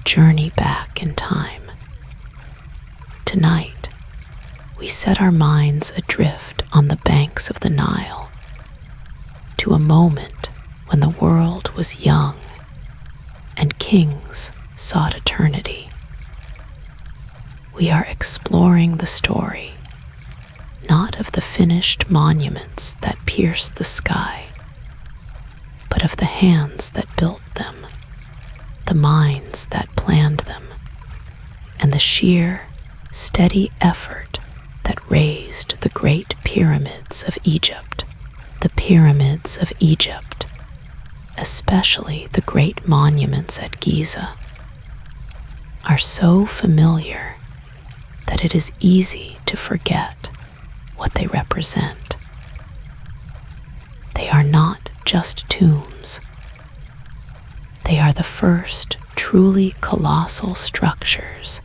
journey back in time. Tonight, we set our minds adrift on the banks of the Nile to a moment when the world was young and kings sought eternity. We are exploring the story, not of the finished monuments that pierce the sky, but of the hands that built them, the minds that planned them, and the sheer, steady effort that raised the great pyramids of Egypt. The pyramids of Egypt, especially the great monuments at Giza, are so familiar that it is easy to forget what they represent. They are not just tombs. They are the first truly colossal structures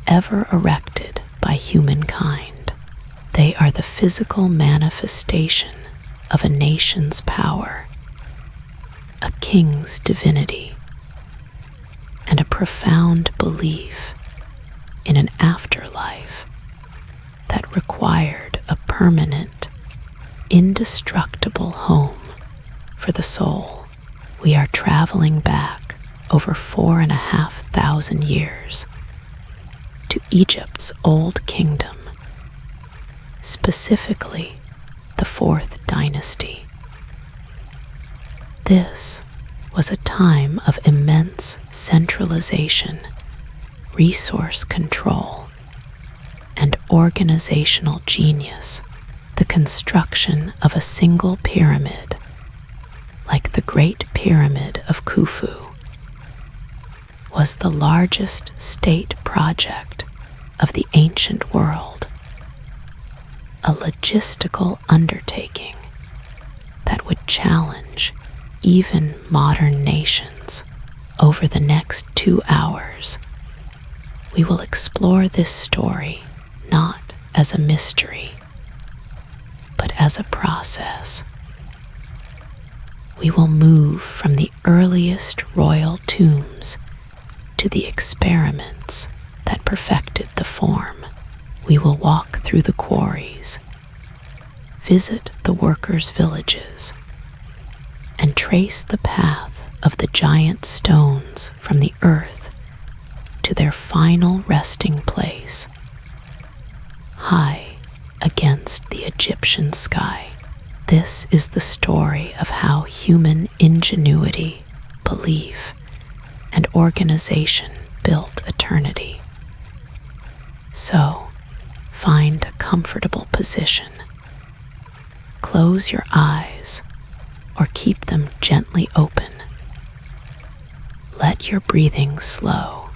ever erected by humankind. They are the physical manifestation of a nation's power, a king's divinity, and a profound belief in an afterlife that required a permanent, indestructible home for the soul. We are traveling back over 4,500 years to Egypt's Old Kingdom, specifically the Fourth Dynasty. This was a time of immense centralization, resource control, and organizational genius. The construction of a single pyramid, like the Great Pyramid of Khufu, was the largest state project of the ancient world, a logistical undertaking that would challenge even modern nations. Over the next 2 hours, we will explore this story not as a mystery, but as a process. We will move from the earliest royal tombs to the experiments that perfected the form. We will walk through the quarries, visit the workers' villages, and trace the path of the giant stones from the earth to their final resting place, high against the Egyptian sky. This is the story of how human ingenuity, belief, and organization built eternity. So, find a comfortable position. Close your eyes or keep them gently open. Let your breathing slow.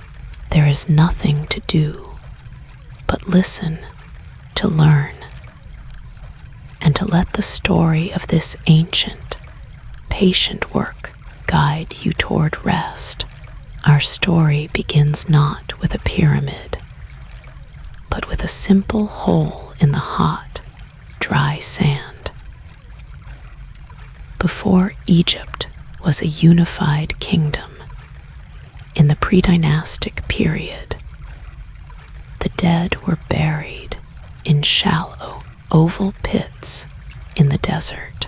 There is nothing to do but listen, to learn, and to let the story of this ancient, patient work guide you toward rest. Our story begins not with a pyramid, but with a simple hole in the hot, dry sand. Before Egypt was a unified kingdom, in the pre-dynastic period, the dead were buried in shallow, oval pits in the desert.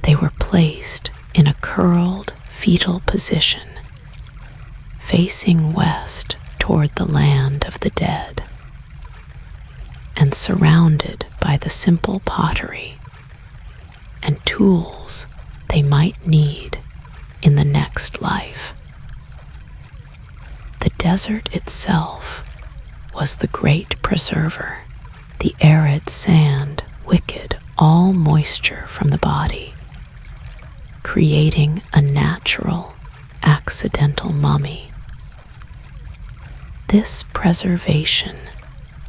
They were placed in a curled, fetal position, facing west toward the land of the dead, and surrounded by the simple pottery and tools they might need in the next life. The desert itself was the great preserver. The arid sand wickeded all moisture from the body, creating a natural, accidental mummy. This preservation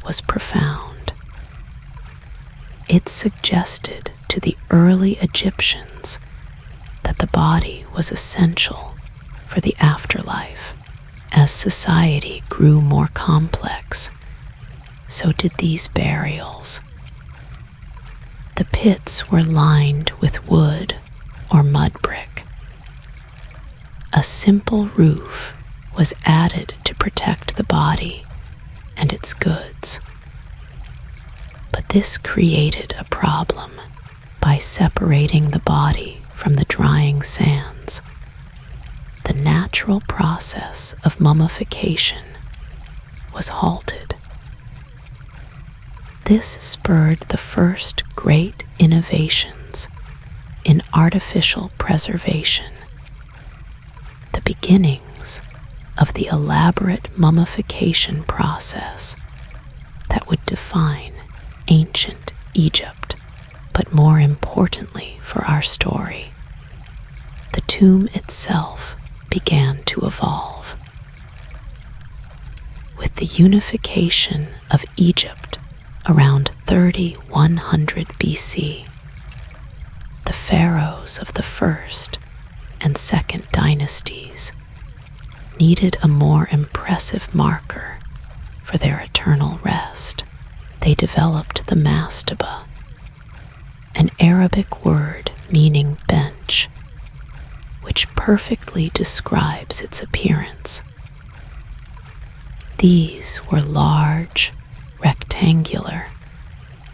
was profound. It suggested to the early Egyptians that the body was essential for the afterlife. As society grew more complex, so did these burials. The pits were lined with wood or mud brick. A simple roof was added to protect the body and its goods. But this created a problem by separating the body from the drying sands. The natural process of mummification was halted. This spurred the first great innovations in artificial preservation, the beginnings of the elaborate mummification process that would define ancient Egypt, but more importantly for our story, the tomb itself began to evolve. With the unification of Egypt around 3100 BC, the pharaohs of the first and second dynasties needed a more impressive marker for their eternal rest. They developed the mastaba, an Arabic word meaning bench, which perfectly describes its appearance. These were large, rectangular,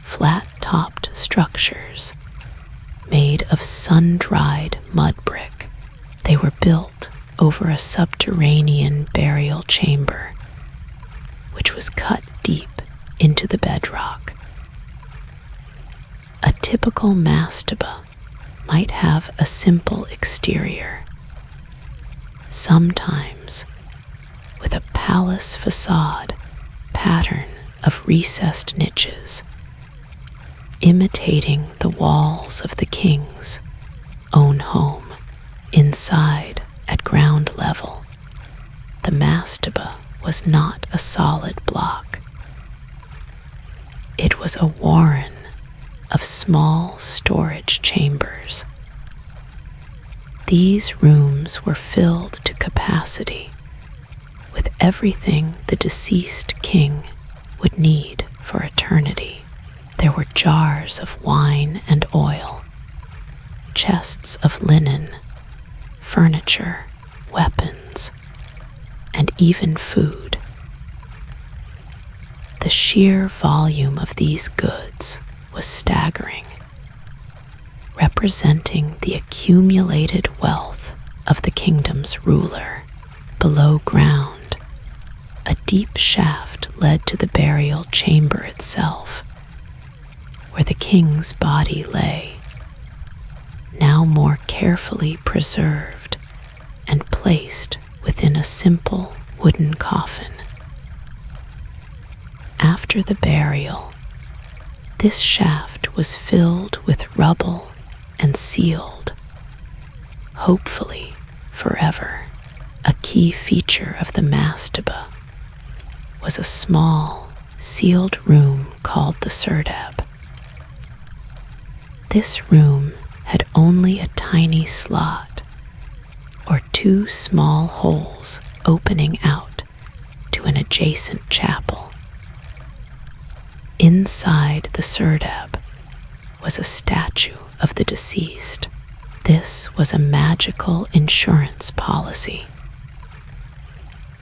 flat-topped structures made of sun-dried mud brick. They were built over a subterranean burial chamber, which was cut deep into the bedrock. A typical mastaba might have a simple exterior, sometimes with a palace facade pattern of recessed niches, imitating the walls of the king's own home. Inside, at ground level, the mastaba was not a solid block. It was a warren of small storage chambers. These rooms were filled to capacity with everything the deceased king would need for eternity. There were jars of wine and oil, chests of linen, furniture, weapons, and even food. The sheer volume of these goods was staggering, representing the accumulated wealth of the kingdom's ruler. Below ground, a deep shaft led to the burial chamber itself, where the king's body lay, now more carefully preserved and placed within a simple wooden coffin. After the burial, this shaft was filled with rubble and sealed, hopefully forever. A key feature of the mastaba was a small, sealed room called the serdab. This room had only a tiny slot, or two small holes opening out to an adjacent chapel. Inside the serdab was a statue of the deceased. This was a magical insurance policy.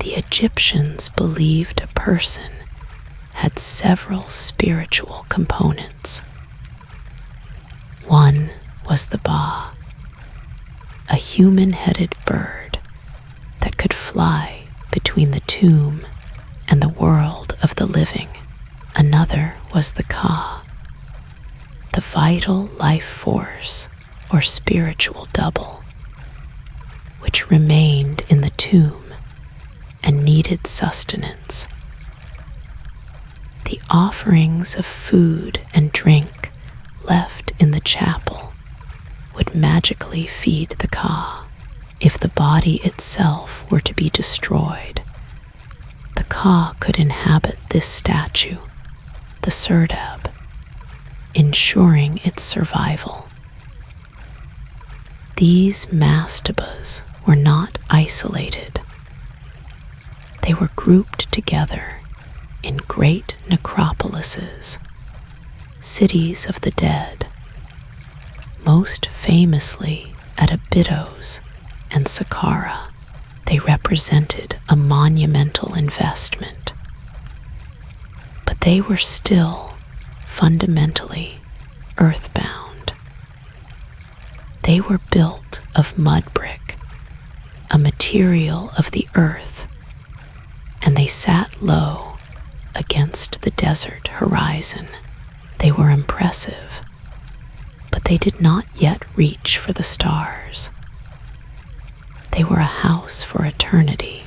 The Egyptians believed a person had several spiritual components. One was the Ba, a human-headed bird that could fly between the tomb and the world of the living. Another was the Ka, the vital life force or spiritual double, which remained in the tomb and needed sustenance. The offerings of food and drink left in the chapel would magically feed the Ka. If the body itself were to be destroyed, the Ka could inhabit this statue, the serdab, ensuring its survival. These mastabas were not isolated. They were grouped together in great necropolises, cities of the dead, most famously at Abydos and Saqqara. They represented a monumental investment, but they were still fundamentally earthbound. They were built of mud brick, a material of the earth, and they sat low against the desert horizon. They were impressive, but they did not yet reach for the stars. They were a house for eternity,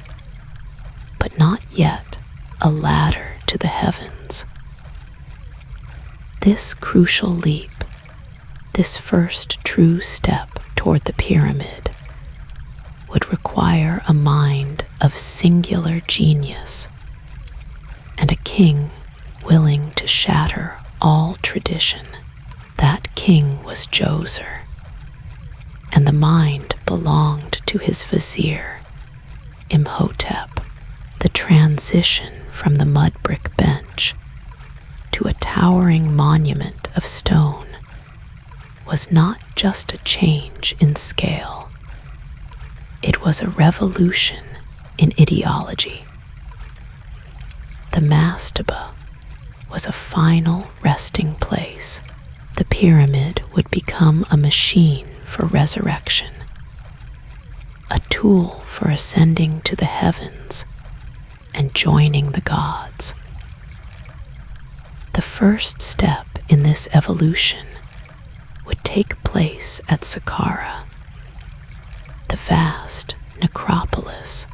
but not yet a ladder to the heavens. This crucial leap, this first true step toward the pyramid, would require a mind of singular genius and a king willing to shatter all tradition. That king was Djoser, and the mind belonged to his vizier, Imhotep. The transition from the mud brick bench to a towering monument of stone was not just a change in scale. It was a revolution in ideology. The mastaba was a final resting place. The pyramid would become a machine for resurrection, a tool for ascending to the heavens and joining the gods. The first step in this evolution would take place at Saqqara, the vast necropolis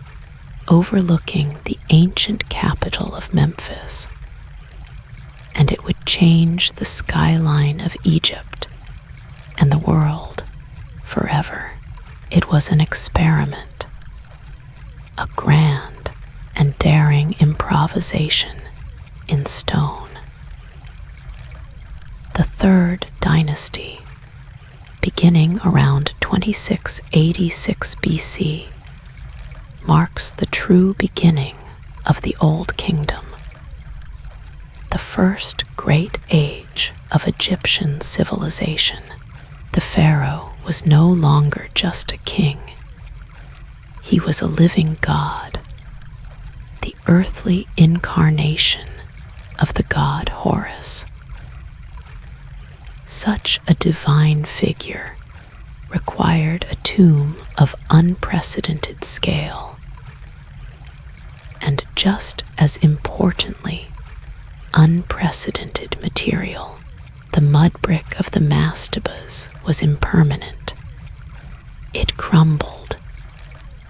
overlooking the ancient capital of Memphis, and it would change the skyline of Egypt and the world forever. It was an experiment, a grand and daring improvisation in stone. The Third Dynasty, beginning around 2686 BC, marks the true beginning of the Old Kingdom, the first great age of Egyptian civilization. The pharaoh was no longer just a king. He was a living god, the earthly incarnation of the god Horus. Such a divine figure required a tomb of unprecedented scale, and just as importantly, unprecedented material. The mud brick of the mastabas was impermanent. It crumbled.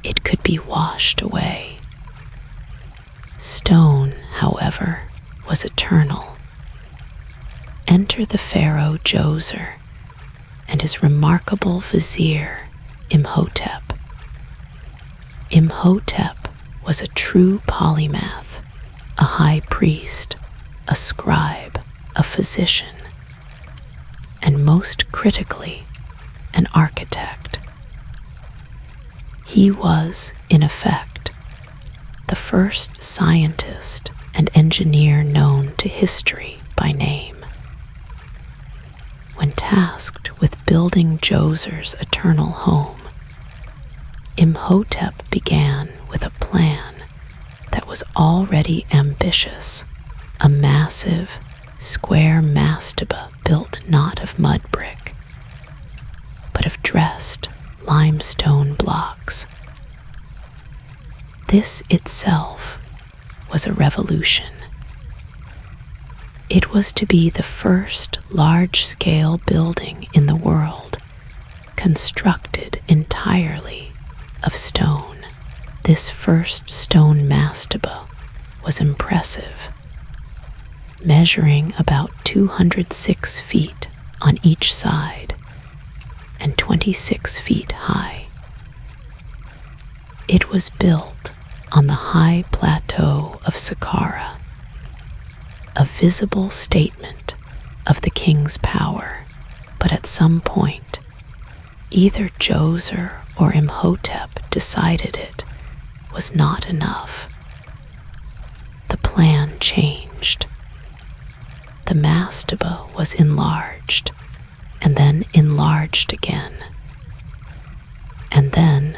It could be washed away. Stone, however, was eternal. Enter the pharaoh Djoser and his remarkable vizier Imhotep. Imhotep was a true polymath, a high priest, a scribe, a physician, and most critically, an architect. He was, in effect, the first scientist and engineer known to history by name. When tasked with building Djoser's eternal home, Imhotep began with a plan that was already ambitious, a massive, square mastaba built not of mud brick, but of dressed limestone blocks. This itself was a revolution. It was to be the first large-scale building in the world constructed entirely of stone. This first stone mastaba was impressive, measuring about 206 feet on each side and 26 feet high. It was built on the high plateau of Saqqara, a visible statement of the king's power, but at some point, either Djoser or Imhotep decided it was not enough. The plan changed. The mastaba was enlarged, and then enlarged again. And then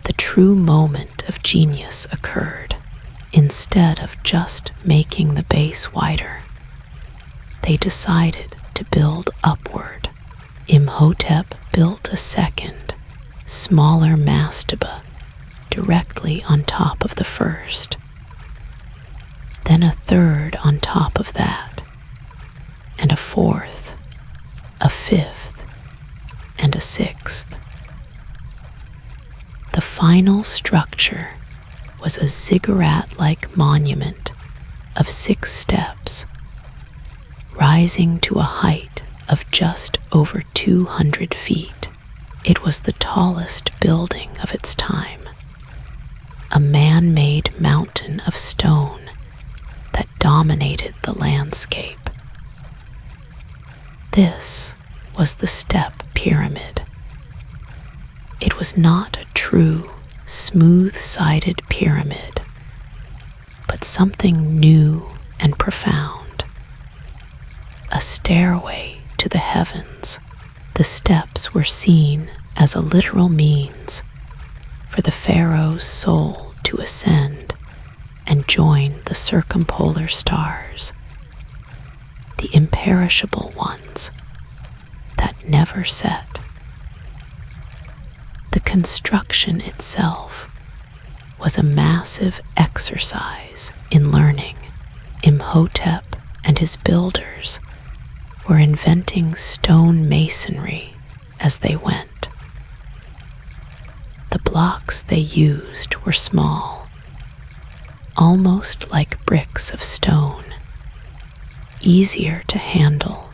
the true true moment of genius occurred. Instead of just making the base wider, they decided to build upward. Imhotep built a second, smaller mastaba directly on top of the first, then a third on top of that, and a fourth, a fifth, and a sixth. The final structure was a ziggurat-like monument of 6 steps, rising to a height of just over 200 feet. It was the tallest building of its time, a man-made mountain of stone that dominated the landscape. This was the Step Pyramid. It was not a true, smooth-sided pyramid, but something new and profound. A stairway to the heavens. The steps were seen as a literal means for the pharaoh's soul to ascend and join the circumpolar stars, the imperishable ones that never set. The construction itself was a massive exercise in learning. Imhotep and his builders were inventing stone masonry as they went. The blocks they used were small, almost like bricks of stone, easier to handle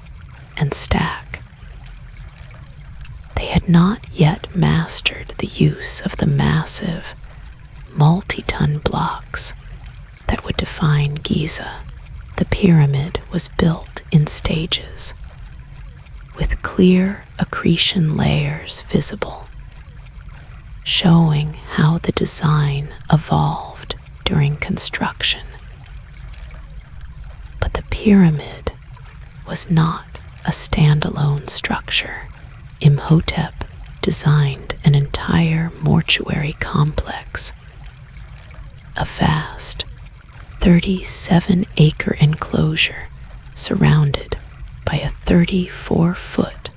and stack. They had not yet mastered the use of the massive, multi-ton blocks that would define Giza. The pyramid was built in stages, with clear accretion layers visible, showing how the design evolved during construction. But the pyramid was not a standalone structure. Imhotep designed an entire mortuary complex, a vast 37-acre enclosure surrounded by a 34-foot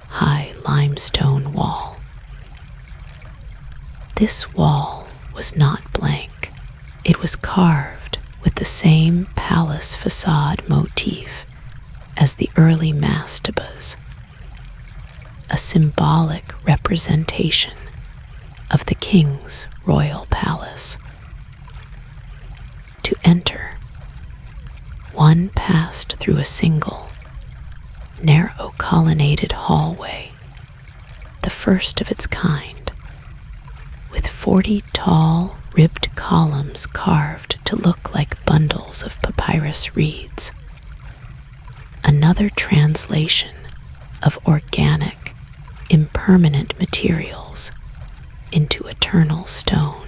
high limestone wall. This wall was not blank. It was carved with the same palace facade motif as the early mastabas, a symbolic representation of the king's royal palace. To enter, one passed through a single, narrow colonnaded hallway, the first of its kind, with 40 tall, ribbed columns carved to look like bundles of papyrus reeds. Another translation of organic, impermanent materials into eternal stone.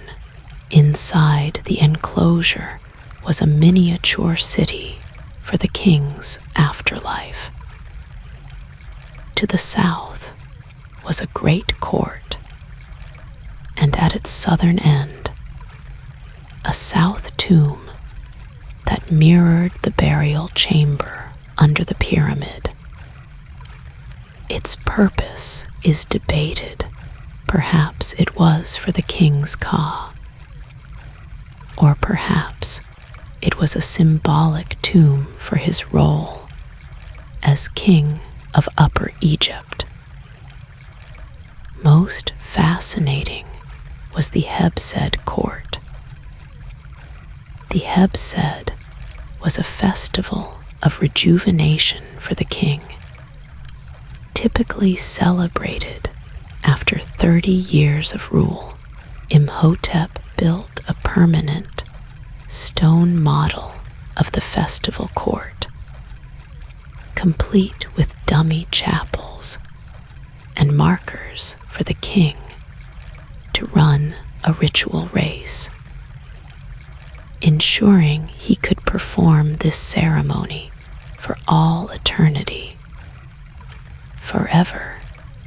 Inside the enclosure was a miniature city for the king's afterlife. To the south was a great court, and at its southern end, a south tomb that mirrored the burial chamber under the pyramid. Its purpose is debated. Perhaps it was for the king's Ka, or perhaps it was a symbolic tomb for his role as king of Upper Egypt. Most fascinating was the Hebsed court. The Hebsed was a festival of rejuvenation for the king, typically celebrated after 30 years of rule. Imhotep built a permanent stone model of the festival court, complete with dummy chapels and markers for the king to run a ritual race, ensuring he could perform this ceremony for all eternity, forever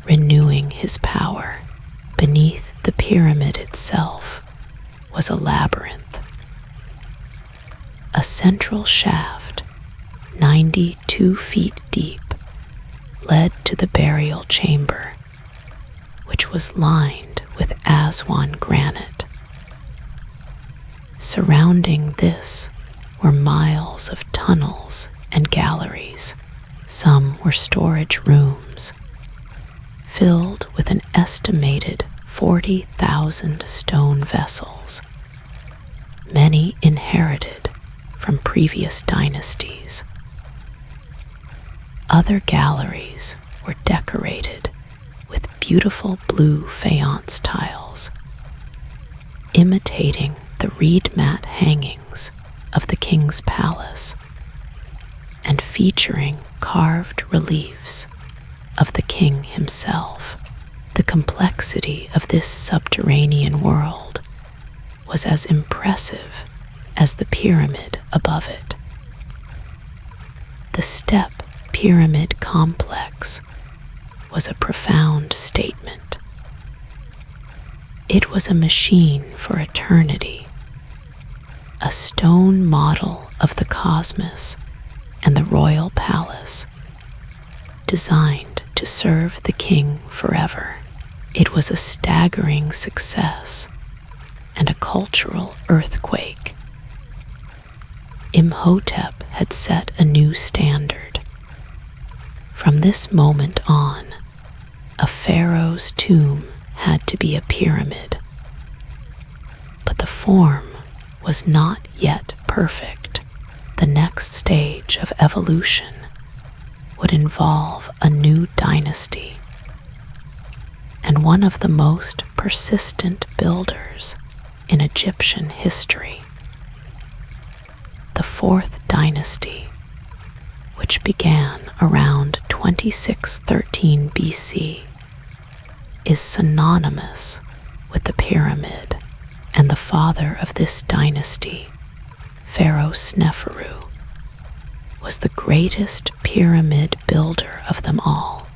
renewing his power. Beneath the the pyramid itself was a labyrinth. A central shaft, 92 feet deep, led to the burial chamber, which was lined with Aswan granite. Surrounding this were miles of tunnels and galleries. Some were storage rooms, filled with an estimated 40,000 stone vessels, many inherited from previous dynasties. Other galleries were decorated with beautiful blue faience tiles, imitating the reed mat hangings of the king's palace, and featuring carved reliefs of the king himself. The complexity of this subterranean world was as impressive as the pyramid above it. The step pyramid complex was a profound statement. It was a machine for eternity, a stone model of the cosmos and the royal palace, designed to serve the king forever. It was a staggering success and a cultural earthquake. Imhotep had set a new standard. From this moment on, a pharaoh's tomb had to be a pyramid. But the form was not yet perfect. The next stage of evolution would involve a new dynasty, and one of the most persistent builders in Egyptian history. The Fourth Dynasty, which began around 2613 BC, is synonymous with the pyramid, and the father of this dynasty, Pharaoh Sneferu, was the greatest pyramid builder of them all.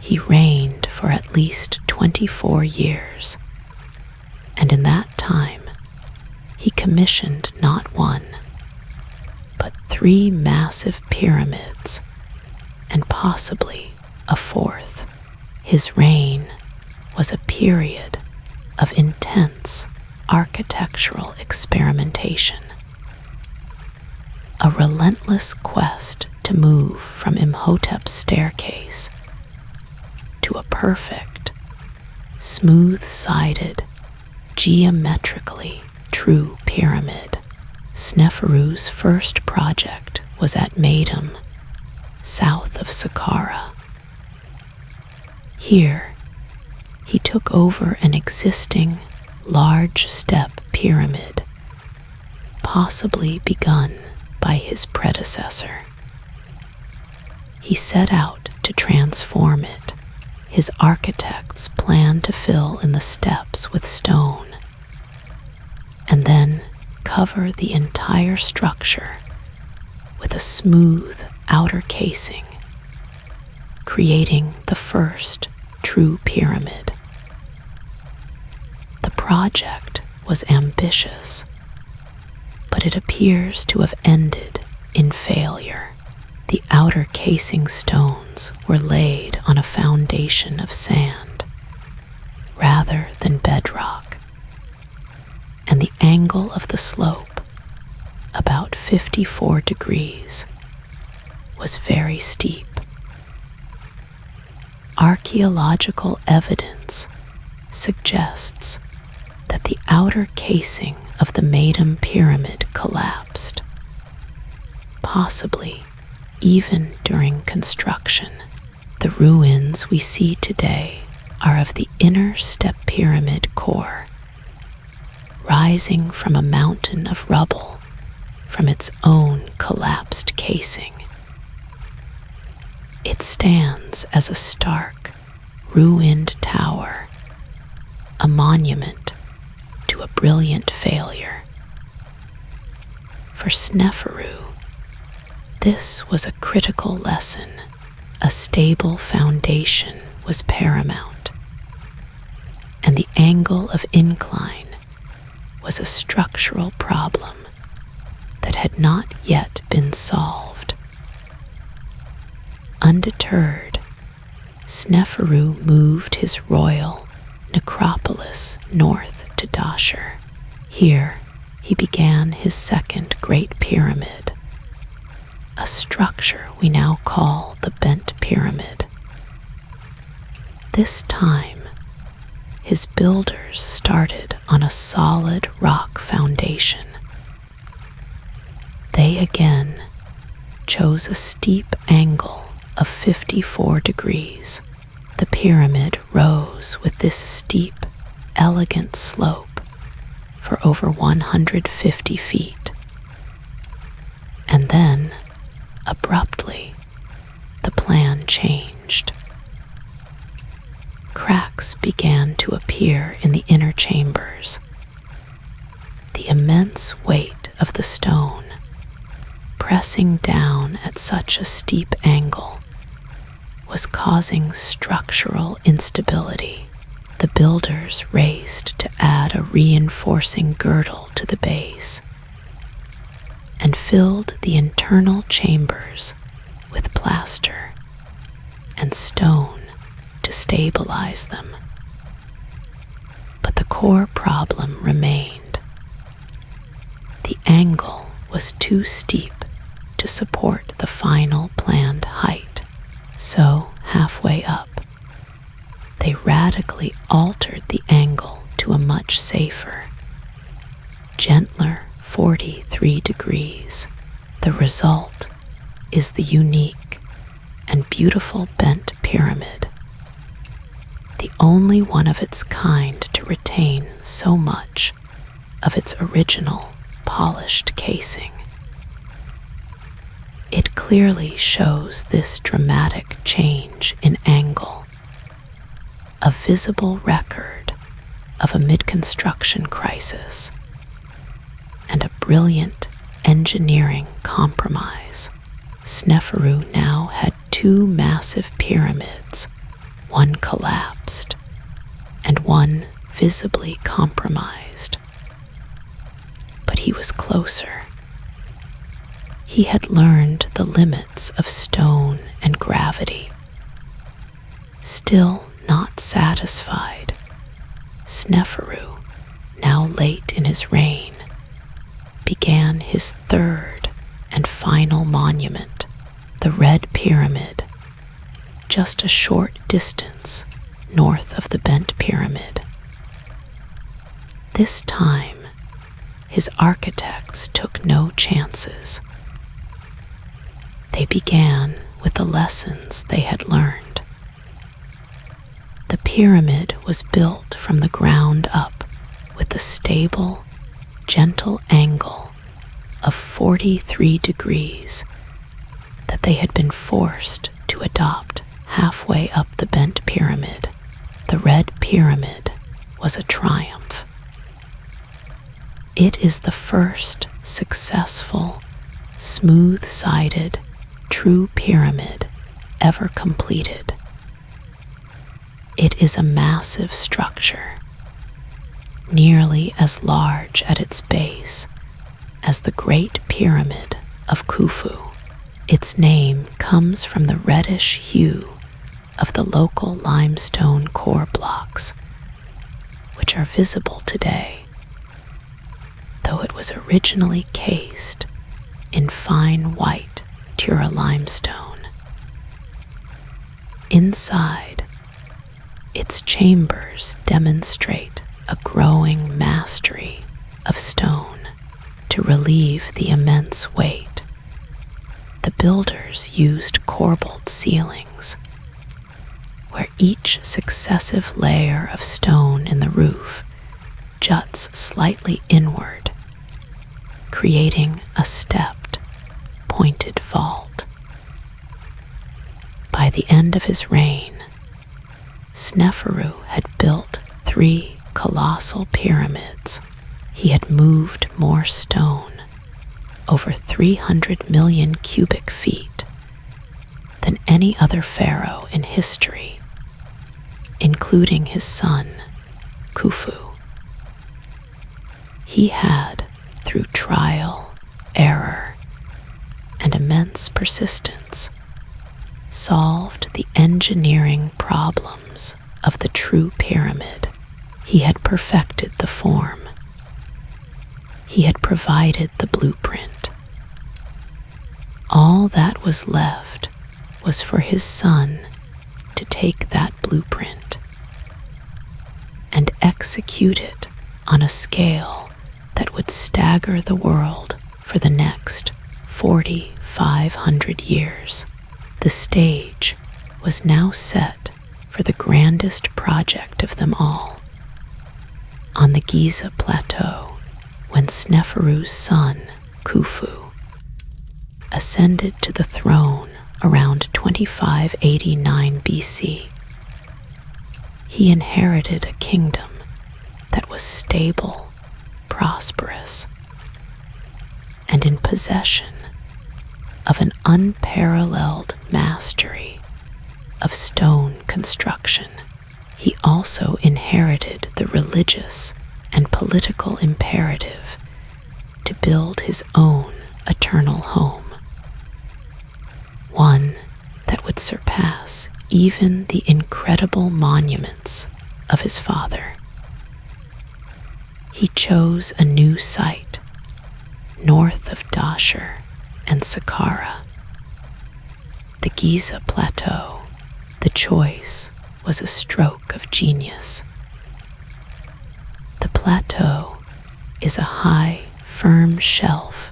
He reigned for at least 24 years, and in that time he commissioned not one, but 3 massive pyramids, and possibly a fourth. His reign was a period of intense architectural experimentation, a relentless quest to move from Imhotep's staircase to a perfect, smooth-sided, geometrically true pyramid. Sneferu's first project was at Meidum, south of Saqqara. Here, he took over an existing large step pyramid, possibly begun by his predecessor. He set out to transform it. His architects planned to fill in the steps with stone, and then cover the entire structure with a smooth outer casing, creating the first true pyramid. The project was ambitious, but it appears to have ended in failure. The outer casing stones were laid on a foundation of sand rather than bedrock, and the angle of the slope, about 54 degrees, was very steep. Archaeological evidence suggests that the outer casing of the Meidum pyramid collapsed, possibly even during construction. The ruins we see today are of the inner step pyramid core, rising from a mountain of rubble from its own collapsed casing. It stands as a stark, ruined tower, a monument to a brilliant failure. For Sneferu, this was a critical lesson. A stable foundation was paramount. and the angle of incline was a structural problem that had not yet been solved. Undeterred, Sneferu moved his royal necropolis north to Dashur. Here, he began his second Great Pyramid, a structure we now call the Bent Pyramid. This time, his builders started on a solid rock foundation. They again chose a steep angle of 54 degrees. The pyramid rose with this steep, elegant slope for over 150 feet. And then, abruptly, the plan changed. Cracks began to appear in the inner chambers. The immense weight of the stone, pressing down at such a steep angle, was causing structural instability. The builders raced to add a reinforcing girdle to the base and filled the internal chambers with plaster and stone to stabilize them. But the core problem remained. The angle was too steep to support the final planned height. So, halfway up, they radically altered the angle to a much safer, gentler 43 degrees. The result is the unique and beautiful bent pyramid, the only one of its kind to retain so much of its original polished casing. It clearly shows this dramatic change in angle, a visible record of a mid-construction crisis and a brilliant engineering compromise. Sneferu now had two massive pyramids, one collapsed and one visibly compromised. But he was closer. He had learned the limits of stone and gravity. Still not satisfied, Sneferu, now late in his reign, began his third and final monument, the Red Pyramid, just a short distance north of the Bent Pyramid. This time, his architects took no chances. They began with the lessons they had learned. The pyramid was built from the ground up with a stable, gentle angle of 43 degrees that they had been forced to adopt halfway up the Bent Pyramid. The Red Pyramid was a triumph. It is the first successful, smooth-sided, true pyramid ever completed. It is a massive structure, nearly as large at its base as the Great Pyramid of Khufu. Its name comes from the reddish hue of the local limestone core blocks, which are visible today, though it was originally cased in fine white Tura limestone. Inside, its chambers demonstrate a growing mastery of stone to relieve the immense weight. The builders used corbelled ceilings, where each successive layer of stone in the roof juts slightly inward, creating a stepped, pointed vault. By the end of his reign, Sneferu had built 3 colossal pyramids. He had moved more stone, over 300 million cubic feet, than any other pharaoh in history, including his son, Khufu. He had, through trial, error, and immense persistence, solved the engineering problems of the true pyramid. He had perfected the form. He had provided the blueprint. All that was left was for his son to take that blueprint and execute it on a scale that would stagger the world for the next 4,500 years. The stage was now set for the grandest project of them all. On the Giza Plateau, when Sneferu's son, Khufu, ascended to the throne around 2589 BC, he inherited a kingdom that was stable, prosperous, and in possession of an unparalleled mastery of stone construction. He also inherited the religious and political imperative to build his own eternal home, one that would surpass even the incredible monuments of his father. He chose a new site north of Dashur and Saqqara, the Giza Plateau. The choice was a stroke of genius. The plateau is a high, firm shelf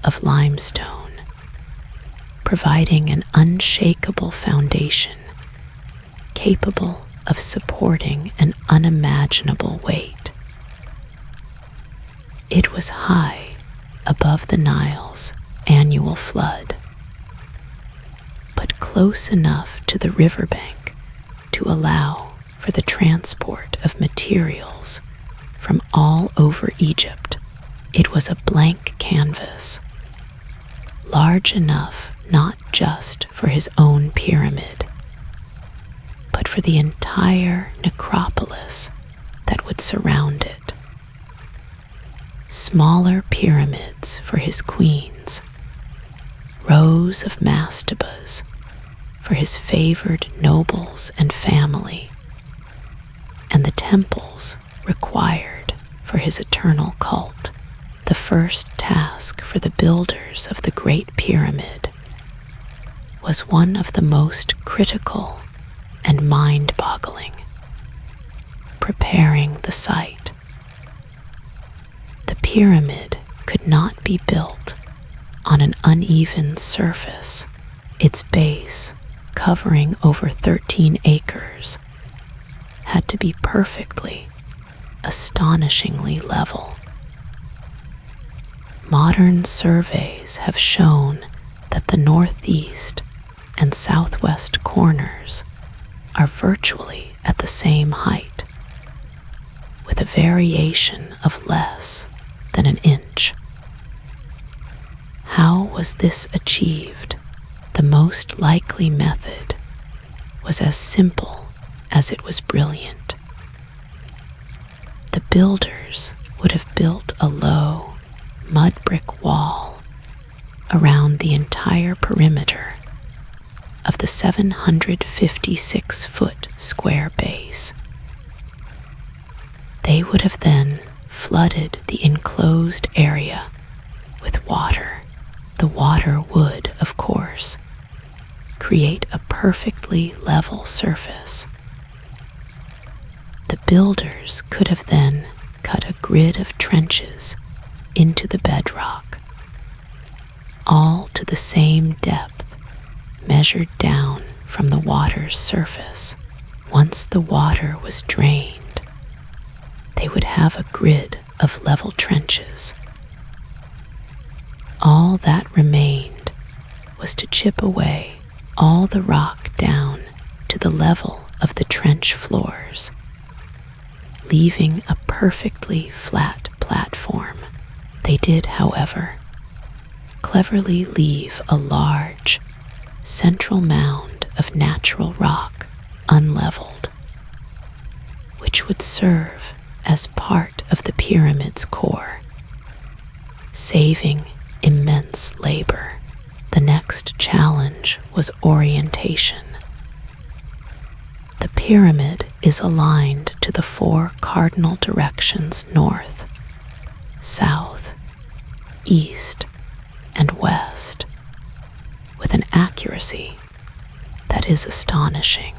of limestone, providing an unshakable foundation capable of supporting an unimaginable weight. It was high above the Nile's annual flood, but close enough to the riverbank to allow for the transport of materials from all over Egypt. It was a blank canvas, large enough not just for his own pyramid, but for the entire necropolis that would surround it. Smaller pyramids for his queens, rows of mastabas for his favored nobles and family, and the temples required for his eternal cult. The first task for the builders of the Great Pyramid was one of the most critical and mind-boggling: preparing the site. The pyramid could not be built on an uneven surface. Its base, covering over 13 acres, had to be perfectly, astonishingly level. Modern surveys have shown that the northeast and southwest corners are virtually at the same height, with a variation of less than an inch. How was this achieved? The most likely method was as simple as it was brilliant. The builders would have built a low, mud brick wall around the entire perimeter of the 756-foot square base. They would have then flooded the enclosed area with water. The water would, of course, create a perfectly level surface. The builders could have then cut a grid of trenches into the bedrock, all to the same depth, measured down from the water's surface. Once the water was drained, they would have a grid of level trenches. All that remained was to chip away all the rock down to the level of the trench floors, leaving a perfectly flat platform. They did, however, cleverly leave a large, central mound of natural rock unleveled, which would serve as part of the pyramid's core, saving immense labor. The next challenge was orientation. The pyramid is aligned to the four cardinal directions: north, south, east, and west, with an accuracy that is astonishing.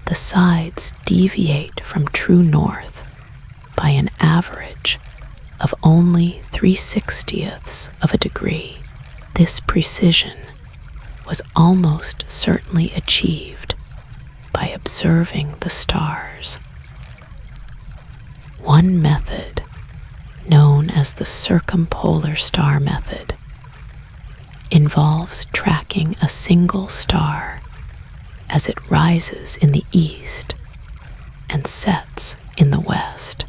The sides deviate from true north by an average of only 3/60ths of a degree. This precision was almost certainly achieved by observing the stars. One method, known as the circumpolar star method, involves tracking a single star as it rises in the east and sets in the west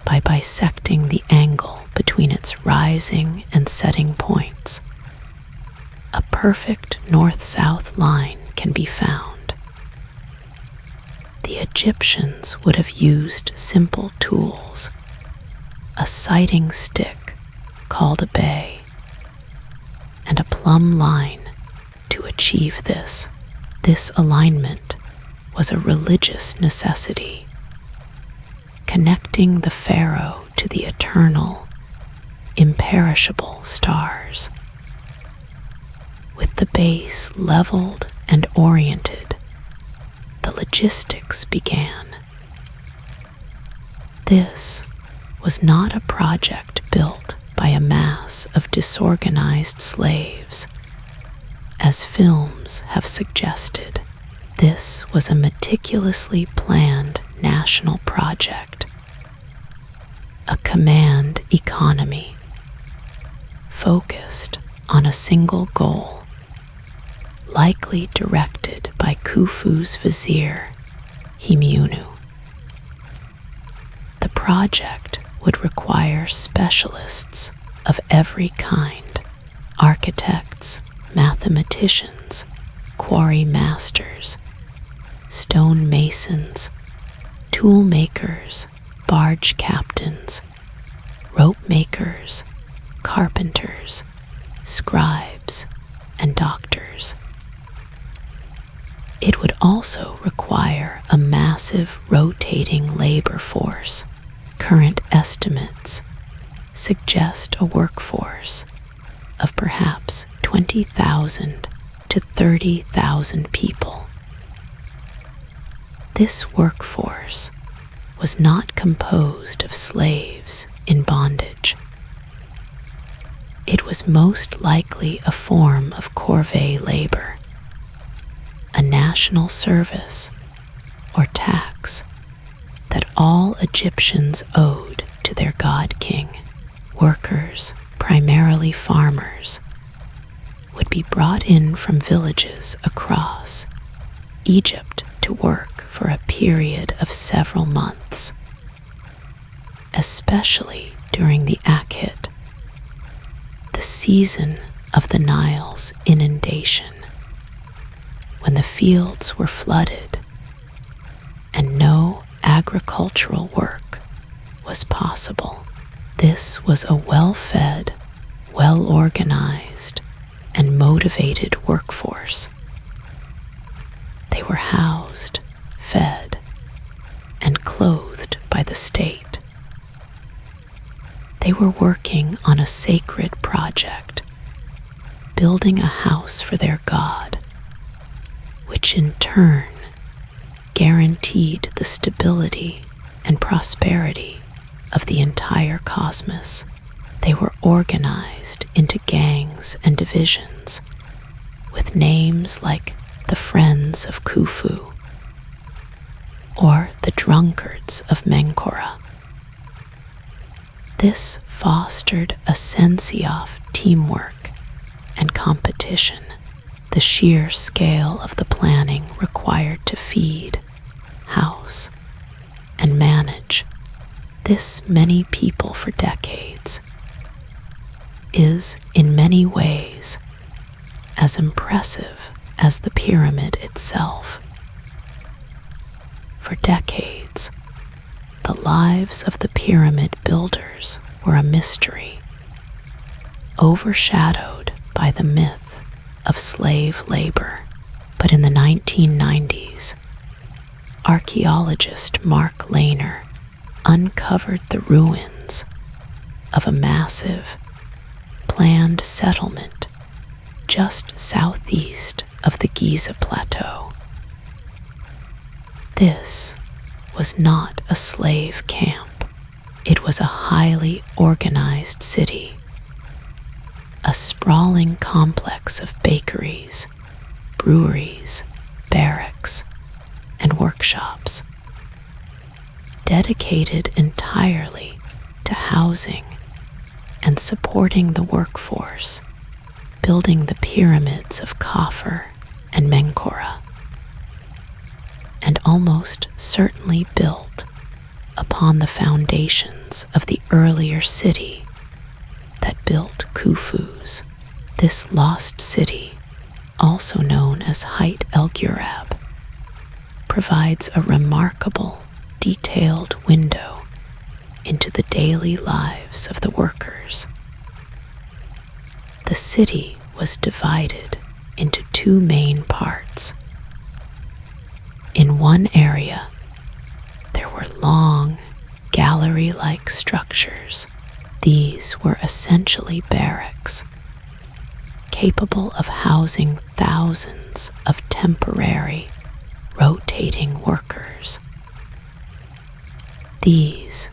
by bisecting the angle between its rising and setting points. A perfect north-south line can be found. The Egyptians would have used simple tools, a sighting stick called a bay, and a plumb line to achieve this. This alignment was a religious necessity, connecting the pharaoh to the eternal, imperishable stars. With the base leveled and oriented, the logistics began. This was not a project built by a mass of disorganized slaves, as films have suggested. This was a meticulously planned national project, a command economy focused on a single goal, likely directed by Khufu's vizier, Himiunu. The project would require specialists of every kind: architects, mathematicians, quarry masters, stone masons, tool makers, barge captains, rope makers, carpenters, scribes, and doctors. It would also require a massive rotating labor force. Current estimates suggest a workforce of perhaps 20,000 to 30,000 people. This workforce was not composed of slaves in bondage. It was most likely a form of corvée labor, a national service or tax that all Egyptians owed to their god-king. Workers, primarily farmers, would be brought in from villages across Egypt to work for a period of several months, especially during the Akhit, the season of the Nile's inundation, when the fields were flooded and no agricultural work was possible. This was a well-fed, well-organized, and motivated workforce. They were housed, fed, and clothed by the state. They were working on a sacred project, building a house for their god, which in turn guaranteed the stability and prosperity of the entire cosmos. They were organized into gangs and divisions, with names like the Friends of Khufu or the Drunkards of Menkora. This fostered a sense of teamwork and competition. The sheer scale of the planning required to feed, house, and manage this many people for decades is, in many ways, as impressive as the pyramid itself. For decades, the lives of the pyramid builders were a mystery, overshadowed by the myth of slave labor. But in the 1990s, archaeologist Mark Lehner uncovered the ruins of a massive, planned settlement just southeast of the Giza Plateau. This was not a slave camp. It was a highly organized city, a sprawling complex of bakeries, breweries, barracks, and workshops, dedicated entirely to housing and supporting the workforce, building the pyramids of Khafre and Menkaure, and almost certainly built upon the foundations of the earlier city that built Khufu's. This lost city, also known as Hayt el Ghurab, provides a remarkable, detailed window into the daily lives of the workers. The city was divided into two main parts. In one area, there were long, gallery-like structures. These were essentially barracks, capable of housing thousands of temporary, rotating workers. These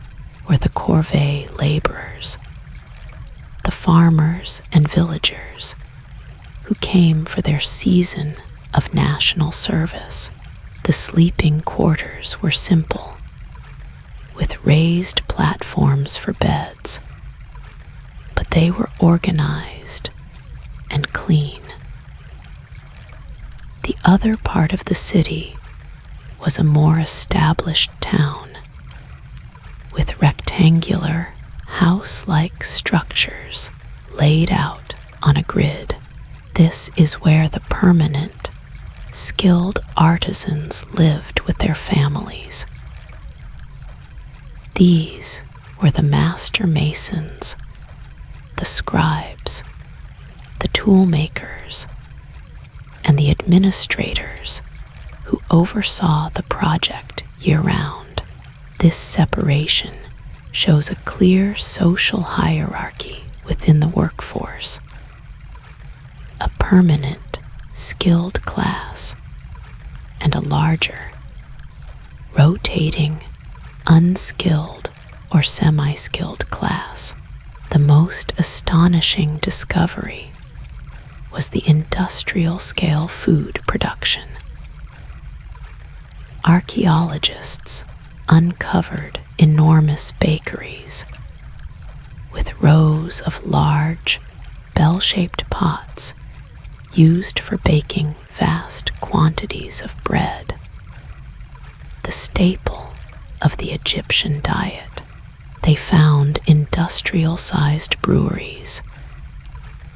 were the corvée laborers, the farmers and villagers who came for their season of national service. The sleeping quarters were simple, with raised platforms for beds, but they were organized and clean. The other part of the city was a more established town, with rectangular, house-like structures laid out on a grid. This is where the permanent, skilled artisans lived with their families. These were the master masons, the scribes, the tool makers, and the administrators who oversaw the project year-round. This separation shows a clear social hierarchy within the workforce. A permanent, skilled class and a larger, rotating, unskilled or semi-skilled class. The most astonishing discovery was the industrial-scale food production. Archaeologists uncovered enormous bakeries with rows of large, bell-shaped pots used for baking vast quantities of bread, the staple of the Egyptian diet. They found industrial-sized breweries,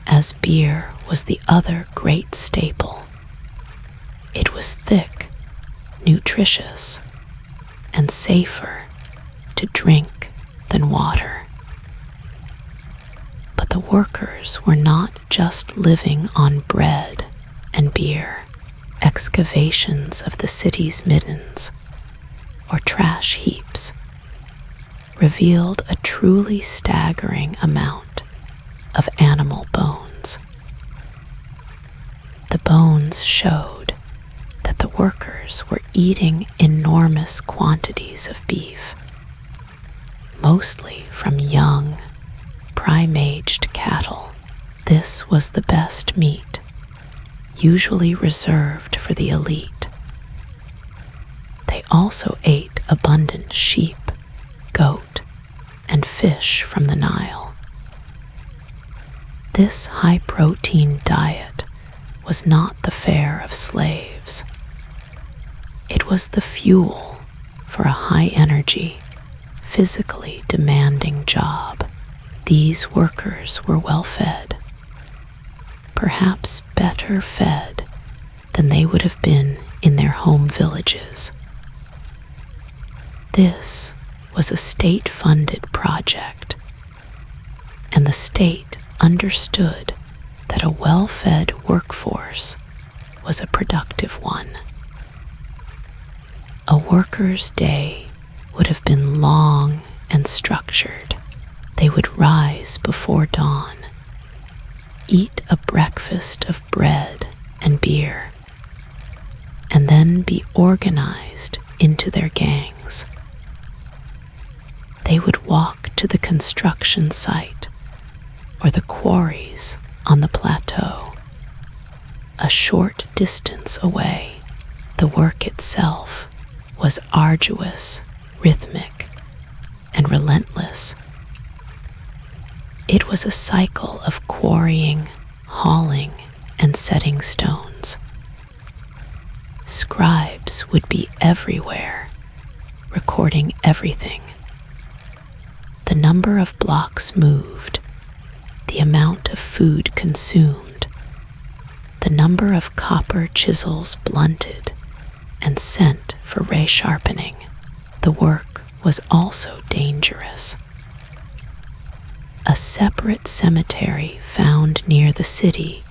as beer was the other great staple. It was thick, nutritious, and safer to drink than water. But the workers were not just living on bread and beer. Excavations of the city's middens, or trash heaps, revealed a truly staggering amount of animal bones. The bones showed that the workers were eating enormous quantities of beef, mostly from young, prime-aged cattle. This was the best meat, usually reserved for the elite. They also ate abundant sheep, goat, and fish from the Nile. This high-protein diet was not the fare of slaves. It was the fuel for a high-energy, physically demanding job. These workers were well-fed, perhaps better fed than they would have been in their home villages. This was a state-funded project, and the state understood that a well-fed workforce was a productive one. A worker's day would have been long and structured. They would rise before dawn, eat a breakfast of bread and beer, and then be organized into their gangs. They would walk to the construction site or the quarries on the plateau. A short distance away, the work itself was arduous, rhythmic, and relentless. It was a cycle of quarrying, hauling, and setting stones. Scribes would be everywhere, recording everything. The number of blocks moved, the amount of food consumed, the number of copper chisels blunted and sent for ray sharpening. The work was also dangerous. A separate cemetery found near the city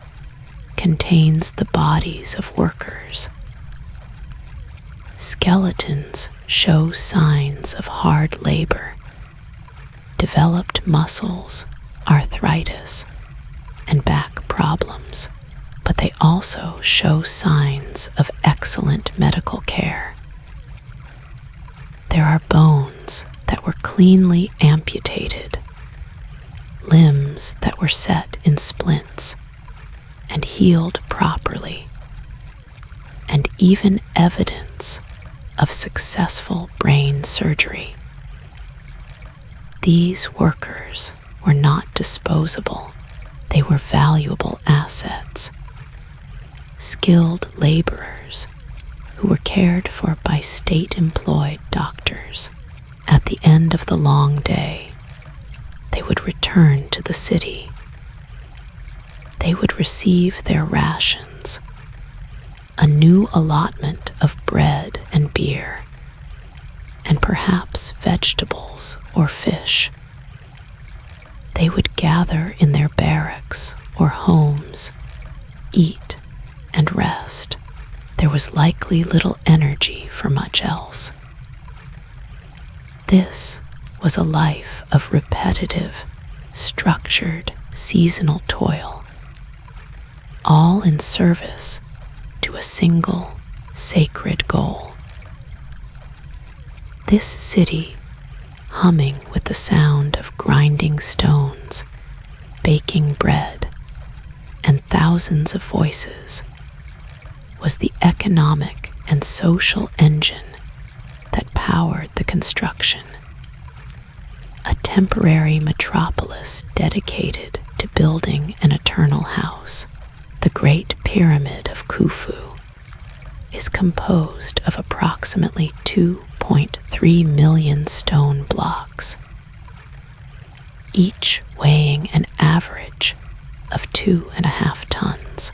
contains the bodies of workers. Skeletons show signs of hard labor, developed muscles, arthritis, and back problems, but they also show signs of excellent medical care. There are bones that were cleanly amputated, limbs that were set in splints and healed properly, and even evidence of successful brain surgery. These workers were not disposable. They were valuable assets, skilled laborers who were cared for by state-employed doctors. At the end of the long day, they would return to the city. They would receive their rations, a new allotment of bread and beer, and perhaps vegetables or fish. They would gather in their barracks or homes, eat and rest. There was likely little energy for much else. This was a life of repetitive, structured, seasonal toil, all in service to a single, sacred goal. This city, humming with the sound of grinding stones, baking bread, and thousands of voices, was the economic and social engine that powered the construction. A temporary metropolis dedicated to building an eternal house. The Great Pyramid of Khufu is composed of approximately 2.3 million stone blocks, each weighing an average of 2.5 tons.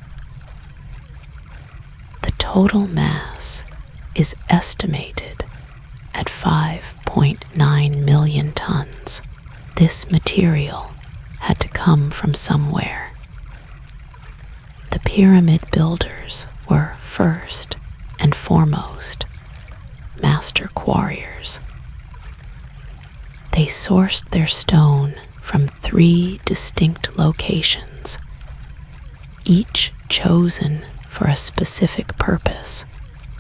The total mass is estimated at 5.9 million tons. This material had to come from somewhere. The pyramid builders were first and foremost master quarriers. They sourced their stone from 3 distinct locations, each chosen for a specific purpose.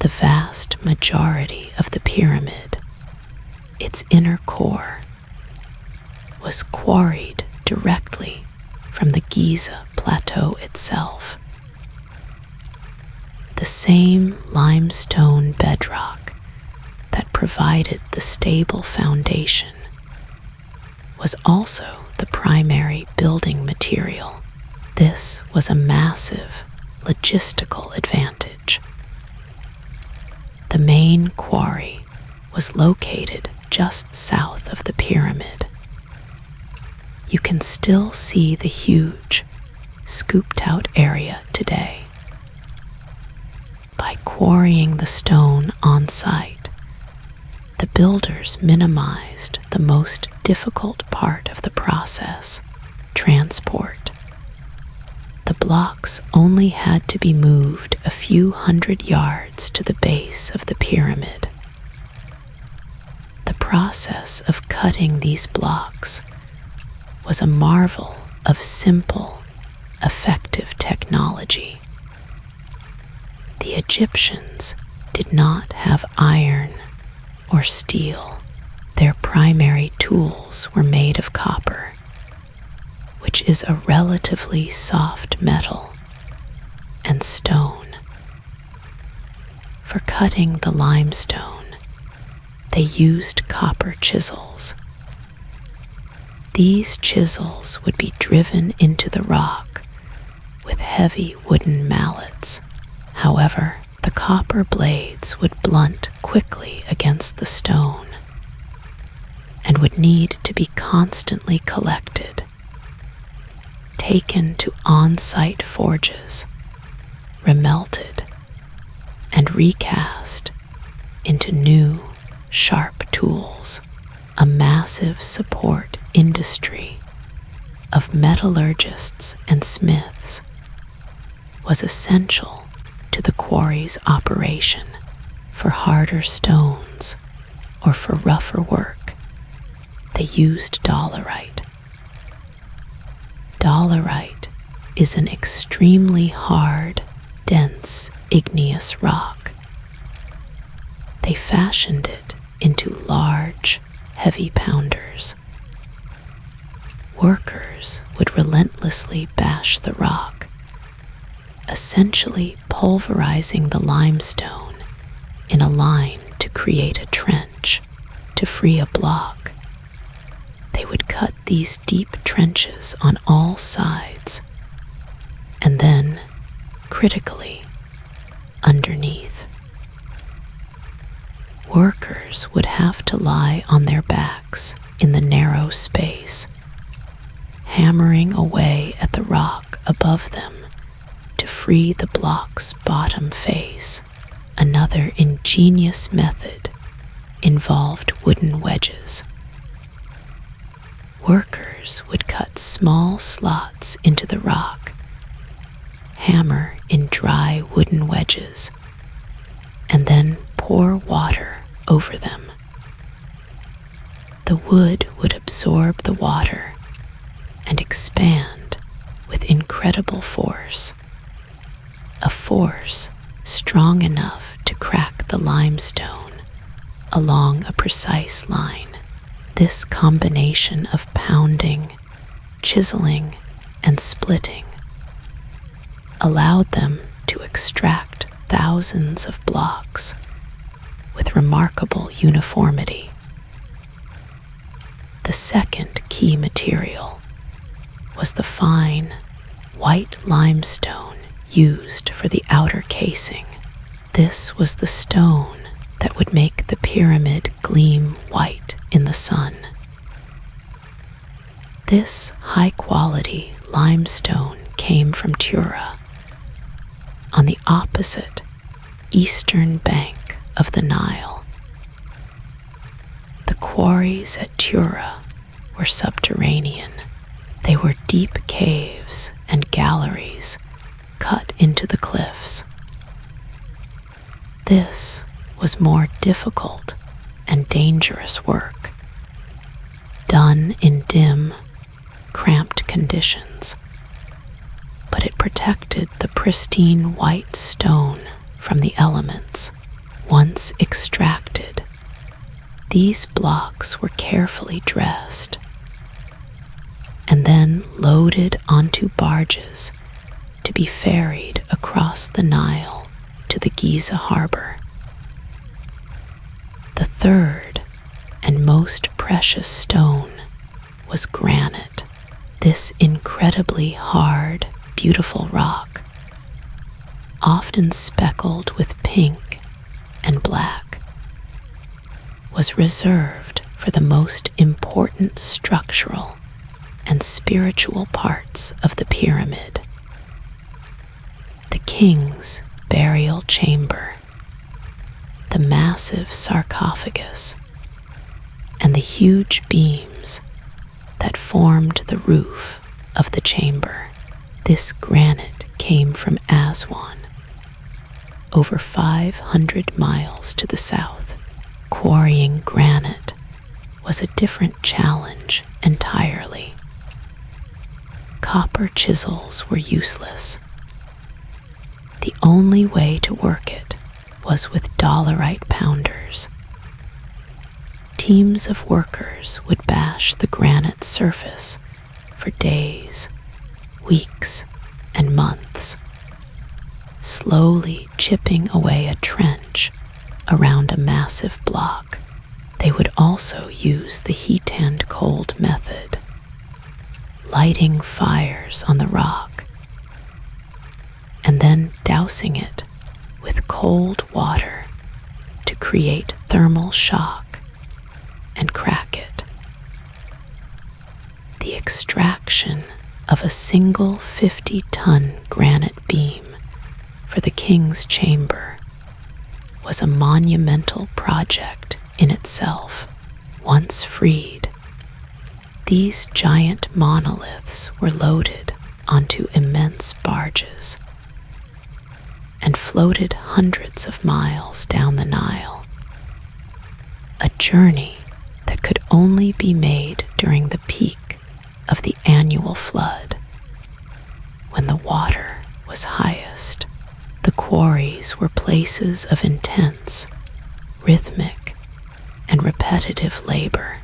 The vast majority of the pyramid, its inner core, was quarried directly from the Giza plateau itself. The same limestone bedrock that provided the stable foundation was also the primary building material. This was a massive logistical advantage. The main quarry was located just south of the pyramid. You can still see the huge, scooped-out area today. By quarrying the stone on site, The builders minimized the most difficult part of the process, transport. The blocks only had to be moved a few hundred yards to the base of the pyramid. The process of cutting these blocks was a marvel of simple, effective technology. The Egyptians did not have iron or steel. Their primary tools were made of copper, which is a relatively soft metal, and stone. For cutting the limestone, they used copper chisels. These chisels would be driven into the rock with heavy wooden mallets. However, the copper blades would blunt quickly against the stone and would need to be constantly collected, taken to on-site forges, remelted, and recast into new, sharp tools. A massive support industry of metallurgists and smiths was essential to the quarry's operation. For harder stones or for rougher work, they used dolerite. Dolerite is an extremely hard, dense, igneous rock. They fashioned it into large, heavy pounders. Workers would relentlessly bash the rock, essentially pulverizing the limestone in a line to create a trench. To free a block, they would cut these deep trenches on all sides, and then, critically, underneath. Workers would have to lie on their backs in the narrow space, hammering away at the rock above them to free the block's bottom face. Another ingenious method involved wooden wedges. Workers would cut small slots into the rock, hammer in dry wooden wedges, and then pour water over them. The wood would absorb the water and expand with incredible force, a force strong enough to crack the limestone along a precise line. This combination of pounding, chiseling, and splitting allowed them to extract thousands of blocks with remarkable uniformity. The second key material was the fine, white limestone used for the outer casing. This was the stone that would make the pyramid gleam white in the sun. This high-quality limestone came from Tura, on the opposite eastern bank of the Nile. The quarries at Tura were subterranean. They were deep caves and galleries cut into the cliffs. This was more difficult and dangerous work, done in dim, cramped conditions, but it protected the pristine white stone from the elements. Once extracted, these blocks were carefully dressed and then loaded onto barges to be ferried across the Nile to the Giza harbor. The third and most precious stone was granite. This incredibly hard, beautiful rock, often speckled with pink and black, was reserved for the most important structural and spiritual parts of the pyramid. The king's burial chamber, the massive sarcophagus and the huge beams that formed the roof of the chamber. This granite came from Aswan, over 500 miles to the south. Quarrying granite was a different challenge entirely. Copper chisels were useless. The only way to work it was with dolerite pounders. Teams of workers would bash the granite surface for days, weeks, and months, slowly chipping away a trench around a massive block. They would also use the heat and cold method, lighting fires on the rock and then dousing it with cold water to create thermal shock and crack it. The extraction of a single 50-ton granite beam for the king's chamber was a monumental project in itself. Once freed, these giant monoliths were loaded onto immense barges and floated hundreds of miles down the Nile, a journey that could only be made during the peak of the annual flood, when the water was highest. The quarries were places of intense, rhythmic, and repetitive labor.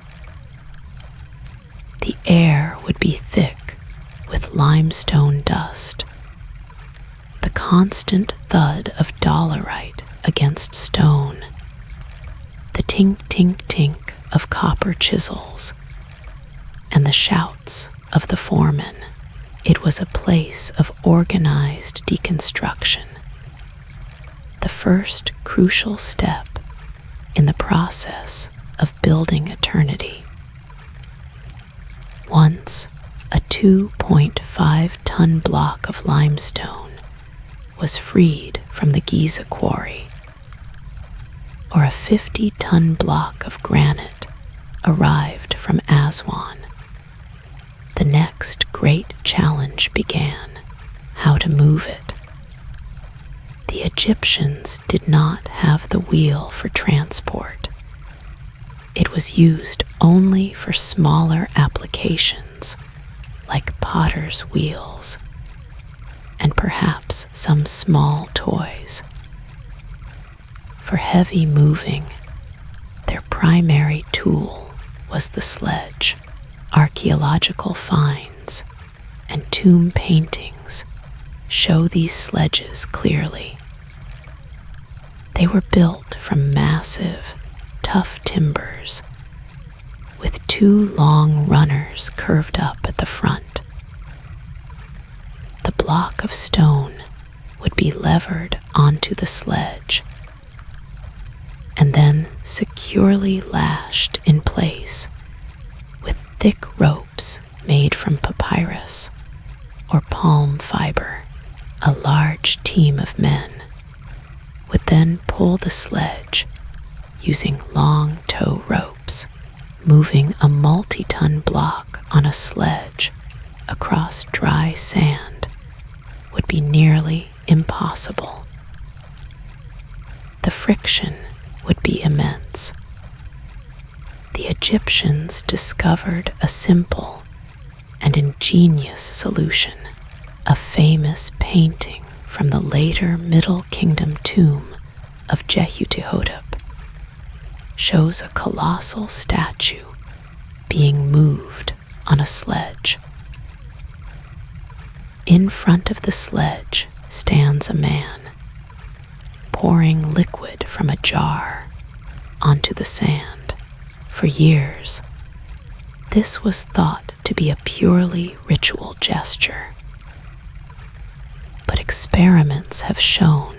The air would be thick with limestone dust. The constant thud of dolerite against stone, the tink-tink-tink of copper chisels, and the shouts of the foreman. It was a place of organized deconstruction, the first crucial step in the process of building eternity. Once, a 2.5-ton block of limestone was freed from the Giza quarry, or a 50-ton block of granite arrived from Aswan. The next great challenge began: how to move it. The Egyptians did not have the wheel for transport. It was used only for smaller applications, like potter's wheels, and perhaps some small toys. For heavy moving, their primary tool was the sledge. Archaeological finds and tomb paintings show these sledges clearly. They were built from massive, tough timbers, with two long runners curved up at the front. The block of stone would be levered onto the sledge and then securely lashed in place with thick ropes made from papyrus or palm fiber. A large team of men would then pull the sledge using long tow ropes. Moving a multi-ton block on a sledge across dry sand would be nearly impossible. The friction would be immense. The Egyptians discovered a simple and ingenious solution. A famous painting from the later Middle Kingdom tomb of Jehutihotep shows a colossal statue being moved on a sledge. In front of the sledge stands a man, pouring liquid from a jar onto the sand. For years, this was thought to be a purely ritual gesture. But experiments have shown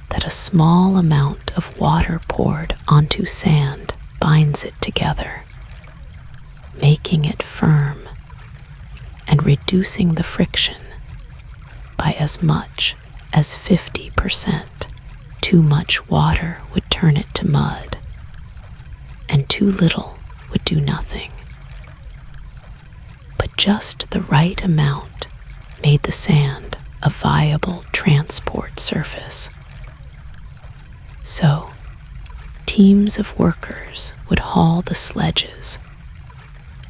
that a small amount of water poured onto sand binds it together, making it firm and reducing the friction by as much as 50%. Too much water would turn it to mud, and too little would do nothing, but just the right amount made the sand a viable transport surface. So, teams of workers would haul the sledges,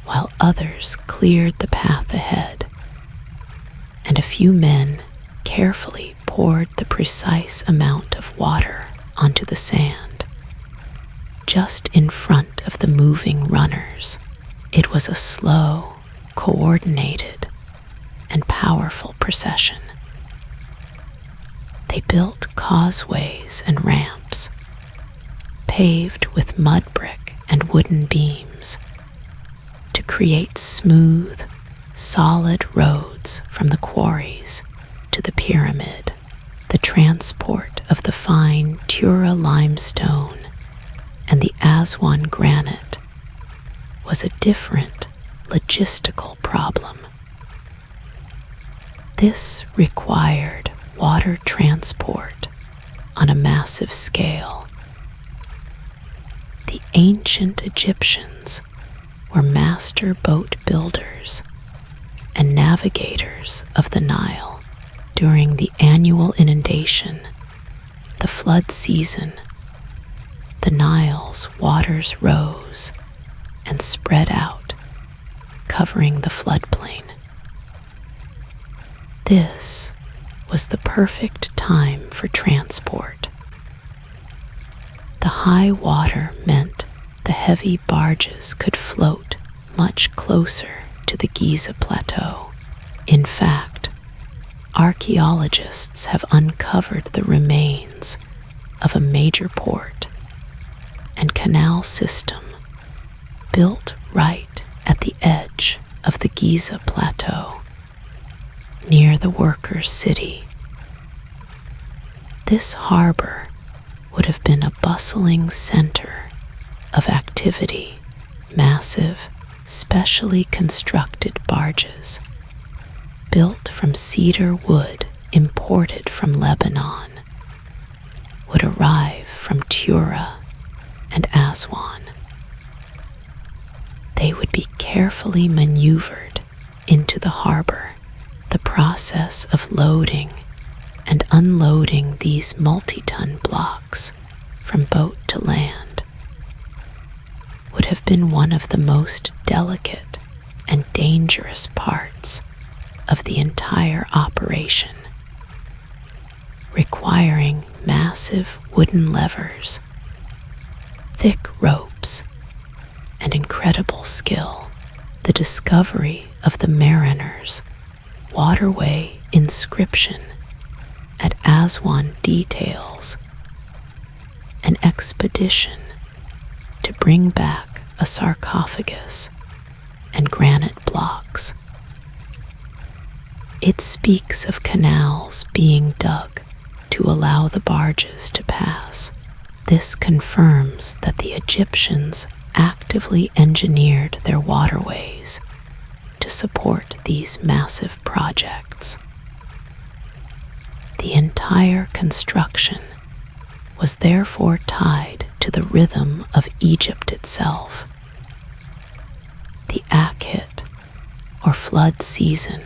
while others cleared the path ahead, and a few men carefully poured the precise amount of water onto the sand, just in front of the moving runners. It was a slow, coordinated, and powerful procession. They built causeways and ramps, paved with mud brick and wooden beams, to create smooth, solid roads from the quarries to the pyramid. The transport of the fine Tura limestone and the Aswan granite was a different logistical problem. This required water transport on a massive scale. The ancient Egyptians were master boat builders and navigators of the Nile. During the annual inundation, the flood season, the Nile's waters rose and spread out, covering the floodplain. This was the perfect time for transport. The high water meant the heavy barges could float much closer to the Giza Plateau. In fact, archaeologists have uncovered the remains of a major port and canal system built right at the edge of the Giza Plateau, near the workers' city. This harbor would have been a bustling center of activity. Massive, specially constructed barges, built from cedar wood imported from Lebanon, would arrive from Tura and Aswan. They would be carefully maneuvered into the harbor. The process of loading and unloading these multi-ton blocks from boat to land would have been one of the most delicate and dangerous parts of the entire operation, requiring massive wooden levers, thick ropes, and incredible skill. The discovery of the mariner's waterway inscription at Aswan details an expedition to bring back a sarcophagus and granite blocks. It speaks of canals being dug to allow the barges to pass. This confirms that the Egyptians actively engineered their waterways to support these massive projects. The entire construction was therefore tied to the rhythm of Egypt itself. The Akhit, or flood season,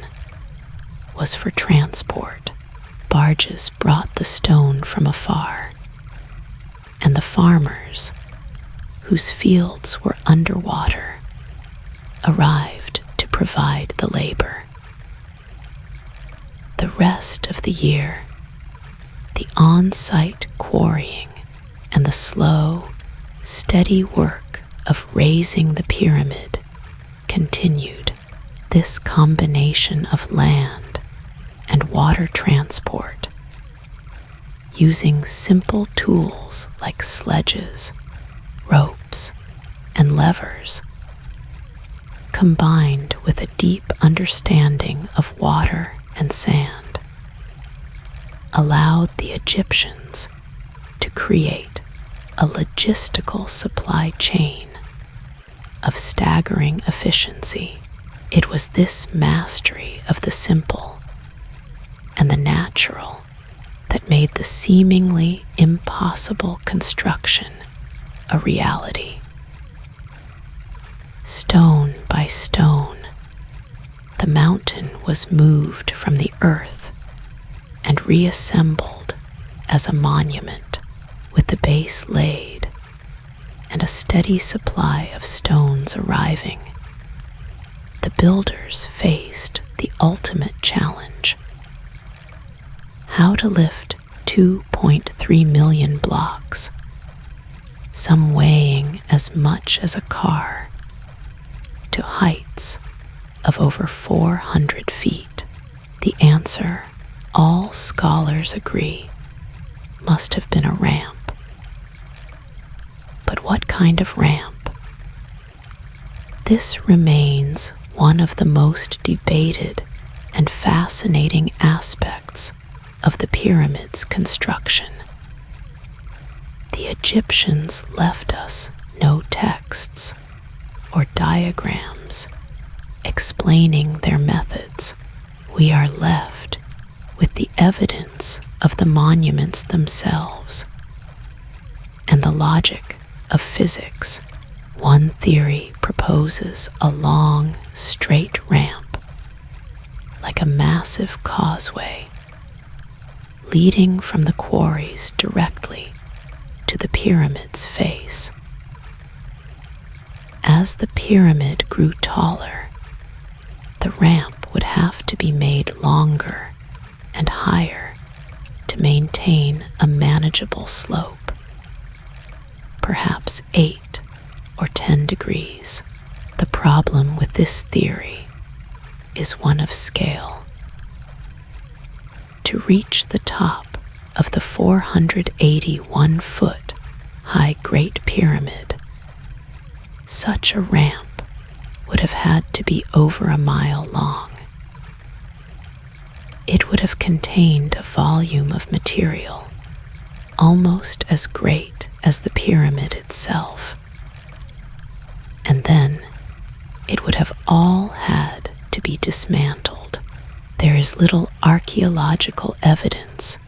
was for transport. Barges brought the stone from afar, and the farmers, whose fields were underwater, arrived to provide the labor. The rest of the year, the on-site quarrying and the slow, steady work of raising the pyramid continued. This combination of land and water transport, using simple tools like sledges, ropes, and levers, combined with a deep understanding of water and sand, allowed the Egyptians to create a logistical supply chain of staggering efficiency. It was this mastery of the simple and the natural that made the seemingly impossible construction a reality. Stone by stone, the mountain was moved from the earth and reassembled as a monument, with the base laid and a steady supply of stones arriving. The builders faced the ultimate challenge: how to lift 2.3 million blocks, some weighing as much as a car, to heights of over 400 feet. The answer, all scholars agree, must have been a ramp. But what kind of ramp? This remains one of the most debated and fascinating aspects of the pyramid's construction. The Egyptians left us no texts or diagrams explaining their methods. We are left with the evidence of the monuments themselves and the logic of physics. One theory proposes a long, straight ramp, like a massive causeway, leading from the quarries directly to the pyramid's face. As the pyramid grew taller, the ramp would have to be made longer and higher to maintain a manageable slope, perhaps 8 or 10 degrees. The problem with this theory is one of scale. To reach the top of the 481-foot high Great Pyramid, such a ramp would have had to be over a mile long. It would have contained a volume of material almost as great as the pyramid itself. And then it would have all had to be dismantled. There is little archaeological evidence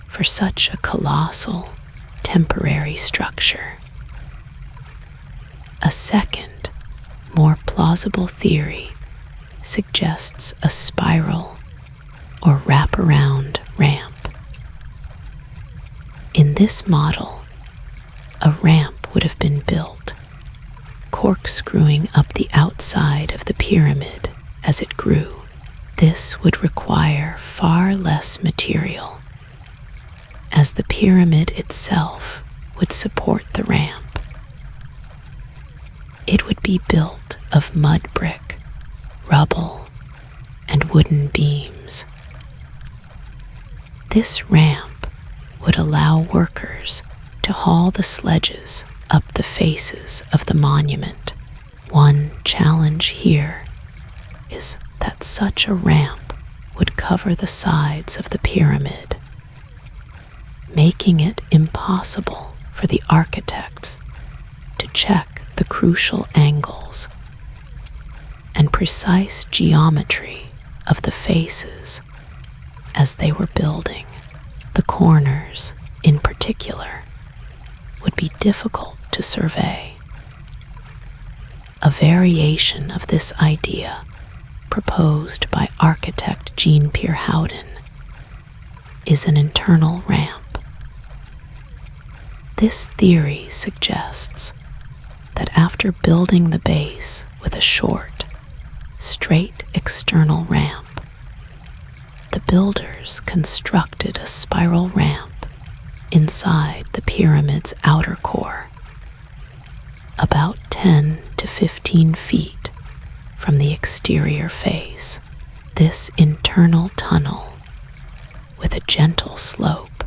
for such a colossal, temporary structure. A second, more plausible theory suggests a spiral or wraparound ramp. In this model, a ramp would have been built, corkscrewing up the outside of the pyramid as it grew. This would require far less material, as the pyramid itself would support the ramp. It would be built of mud brick, rubble, and wooden beams. This ramp would allow workers to haul the sledges up the faces of the monument. One challenge here is that such a ramp would cover the sides of the pyramid, making it impossible for the architects to check the crucial angles and precise geometry of the faces as they were building. The corners, in particular, would be difficult to survey. A variation of this idea proposed by architect Jean-Pierre Houdin is an internal ramp. This theory suggests that after building the base with a short, straight external ramp, the builders constructed a spiral ramp inside the pyramid's outer core, about 10 to 15 feet from the exterior face. This internal tunnel, with a gentle slope,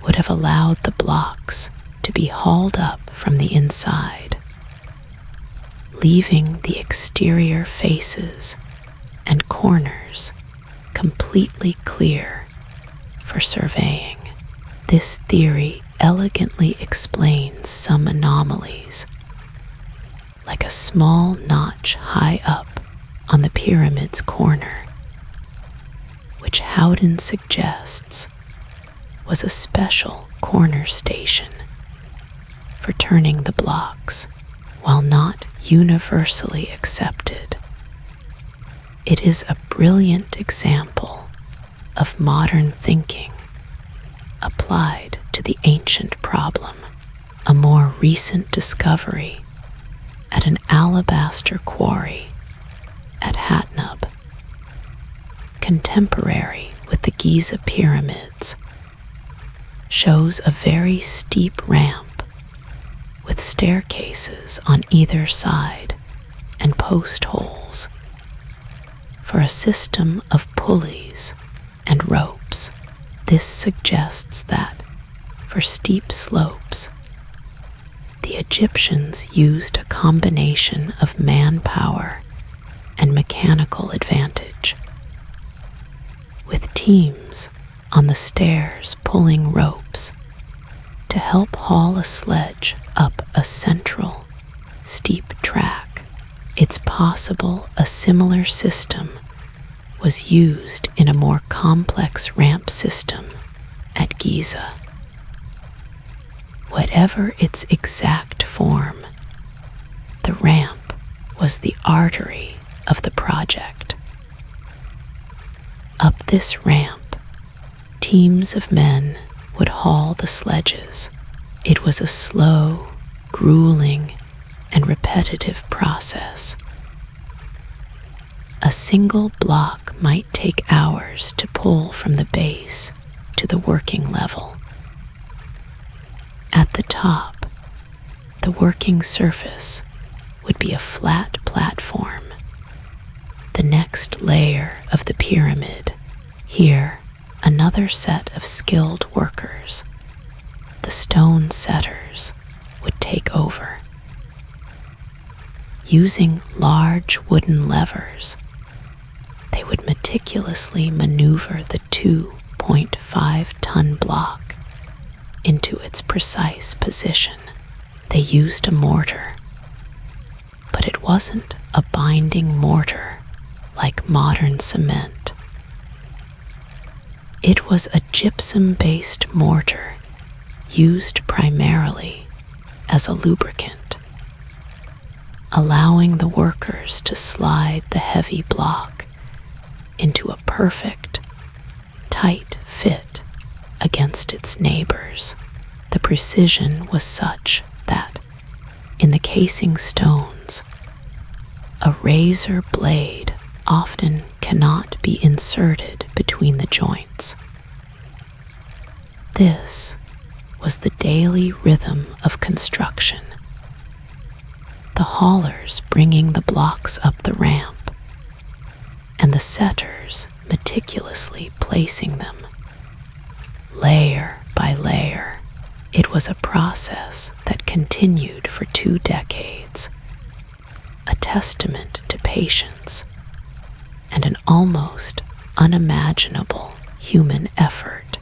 would have allowed the blocks to be hauled up from the inside, leaving the exterior faces and corners completely clear for surveying. This theory elegantly explains some anomalies, like a small notch high up on the pyramid's corner, which Houdin suggests was a special corner station for turning the blocks. while not universally accepted, it is a brilliant example of modern thinking applied to the ancient problem. A more recent discovery at an alabaster quarry at Hatnub, contemporary with the Giza pyramids, shows a very steep ramp with staircases on either side and post holes for a system of pulleys and ropes. This suggests that, for steep slopes, the Egyptians used a combination of manpower and mechanical advantage, with teams on the stairs pulling ropes to help haul a sledge up a central, steep track. It's possible a similar system was used in a more complex ramp system at Giza. Whatever its exact form, the ramp was the artery of the project. Up this ramp, teams of men would haul the sledges. It was a slow, grueling, and repetitive process. A single block might take hours to pull from the base to the working level. At the top, the working surface would be a flat platform, the next layer of the pyramid. Here, another set of skilled workers, the stone setters, would take over. Using large wooden levers, they would meticulously maneuver the 2.5-ton block into its precise position. They used a mortar, but it wasn't a binding mortar like modern cement. It was a gypsum-based mortar used primarily as a lubricant, allowing the workers to slide the heavy block into a perfect, tight fit against its neighbors. The precision was such that, in the casing stones, a razor blade often cannot be inserted between the joints. This was the daily rhythm of construction. The haulers bringing the blocks up the ramp, and the setters meticulously placing them, layer by layer. It was a process that continued for 2 decades, a testament to patience and an almost unimaginable human effort.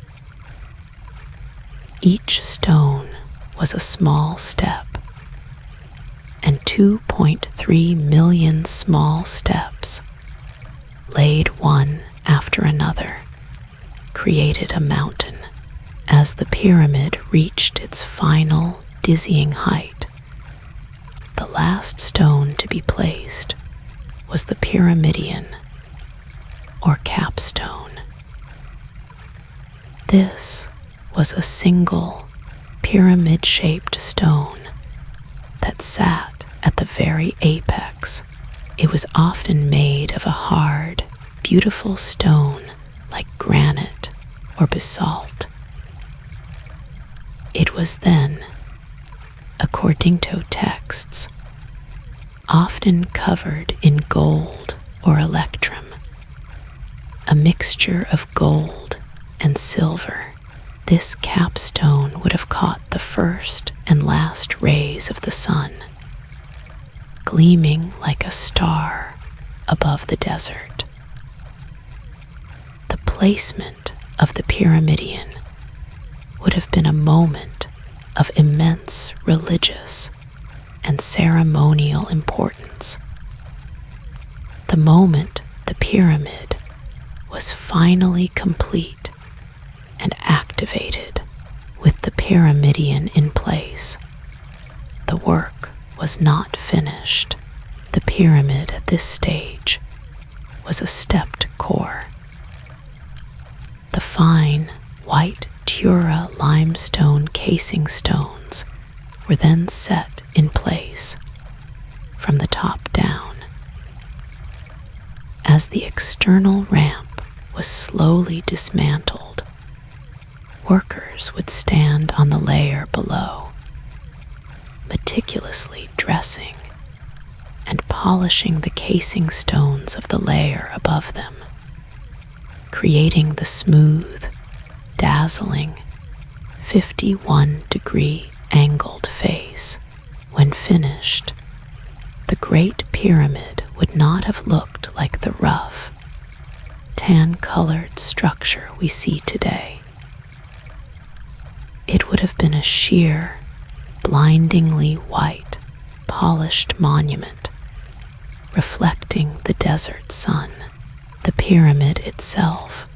Each stone was a small step, and 2.3 million small steps, laid one after another, created a mountain. As the pyramid reached its final dizzying height, the last stone to be placed was the pyramidion, or capstone. This was a single pyramid-shaped stone that sat at the very apex. It was often made of a hard, beautiful stone like granite or basalt. It was then, according to texts, often covered in gold or electrum, a mixture of gold and silver. This capstone would have caught the first and last rays of the sun, gleaming like a star above the desert. The placement of the pyramidion would have been a moment of immense religious and ceremonial importance. The moment the pyramid was finally complete and activated with the pyramidion in place, the work was not finished. The pyramid at this stage was a stepped core. The fine, white Tura limestone casing stones were then set in place from the top down. As the external ramp was slowly dismantled, workers would stand on the layer below, meticulously dressing and polishing the casing stones of the layer above them, creating the smooth, dazzling 51-degree angled face. When finished, the Great Pyramid would not have looked like the rough, tan-colored structure we see today. It would have been a sheer, blindingly white, polished monument, reflecting the desert sun. The pyramid itself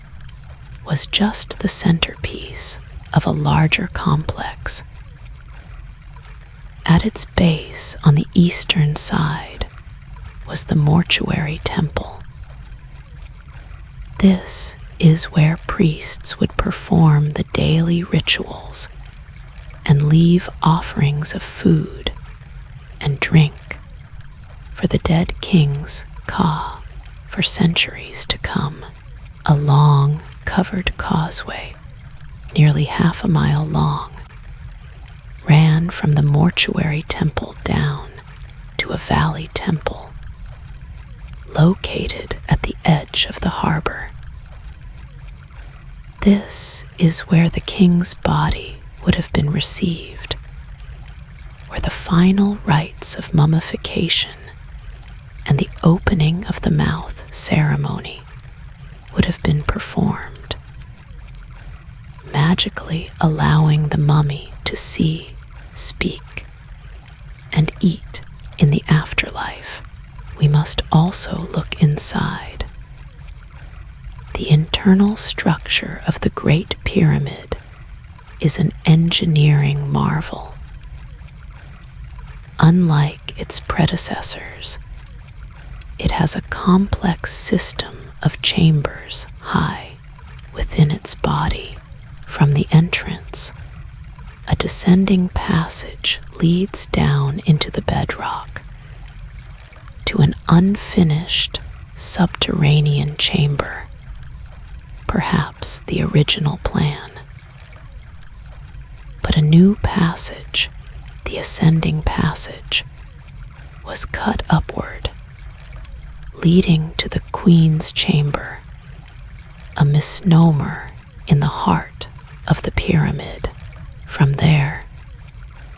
was just the centerpiece of a larger complex. At its base on the eastern side was the mortuary temple. This is where priests would perform the daily rituals and leave offerings of food and drink for the dead king's Ka for centuries to come. A long, covered causeway, nearly half a mile long, ran from the mortuary temple down to a valley temple located at the edge of the harbor. This is where the king's body would have been received, where the final rites of mummification and the opening of the mouth ceremony would have been performed, magically allowing the mummy to see, speak, and eat in the afterlife. We must also look inside. The internal structure of the Great Pyramid is an engineering marvel. Unlike its predecessors, it has a complex system of chambers high within its body. From the entrance, a descending passage leads down into the bedrock to an unfinished subterranean chamber, perhaps the original plan. But a new passage, the ascending passage, was cut upward, leading to the Queen's Chamber, a misnomer in the heart of the pyramid. From there,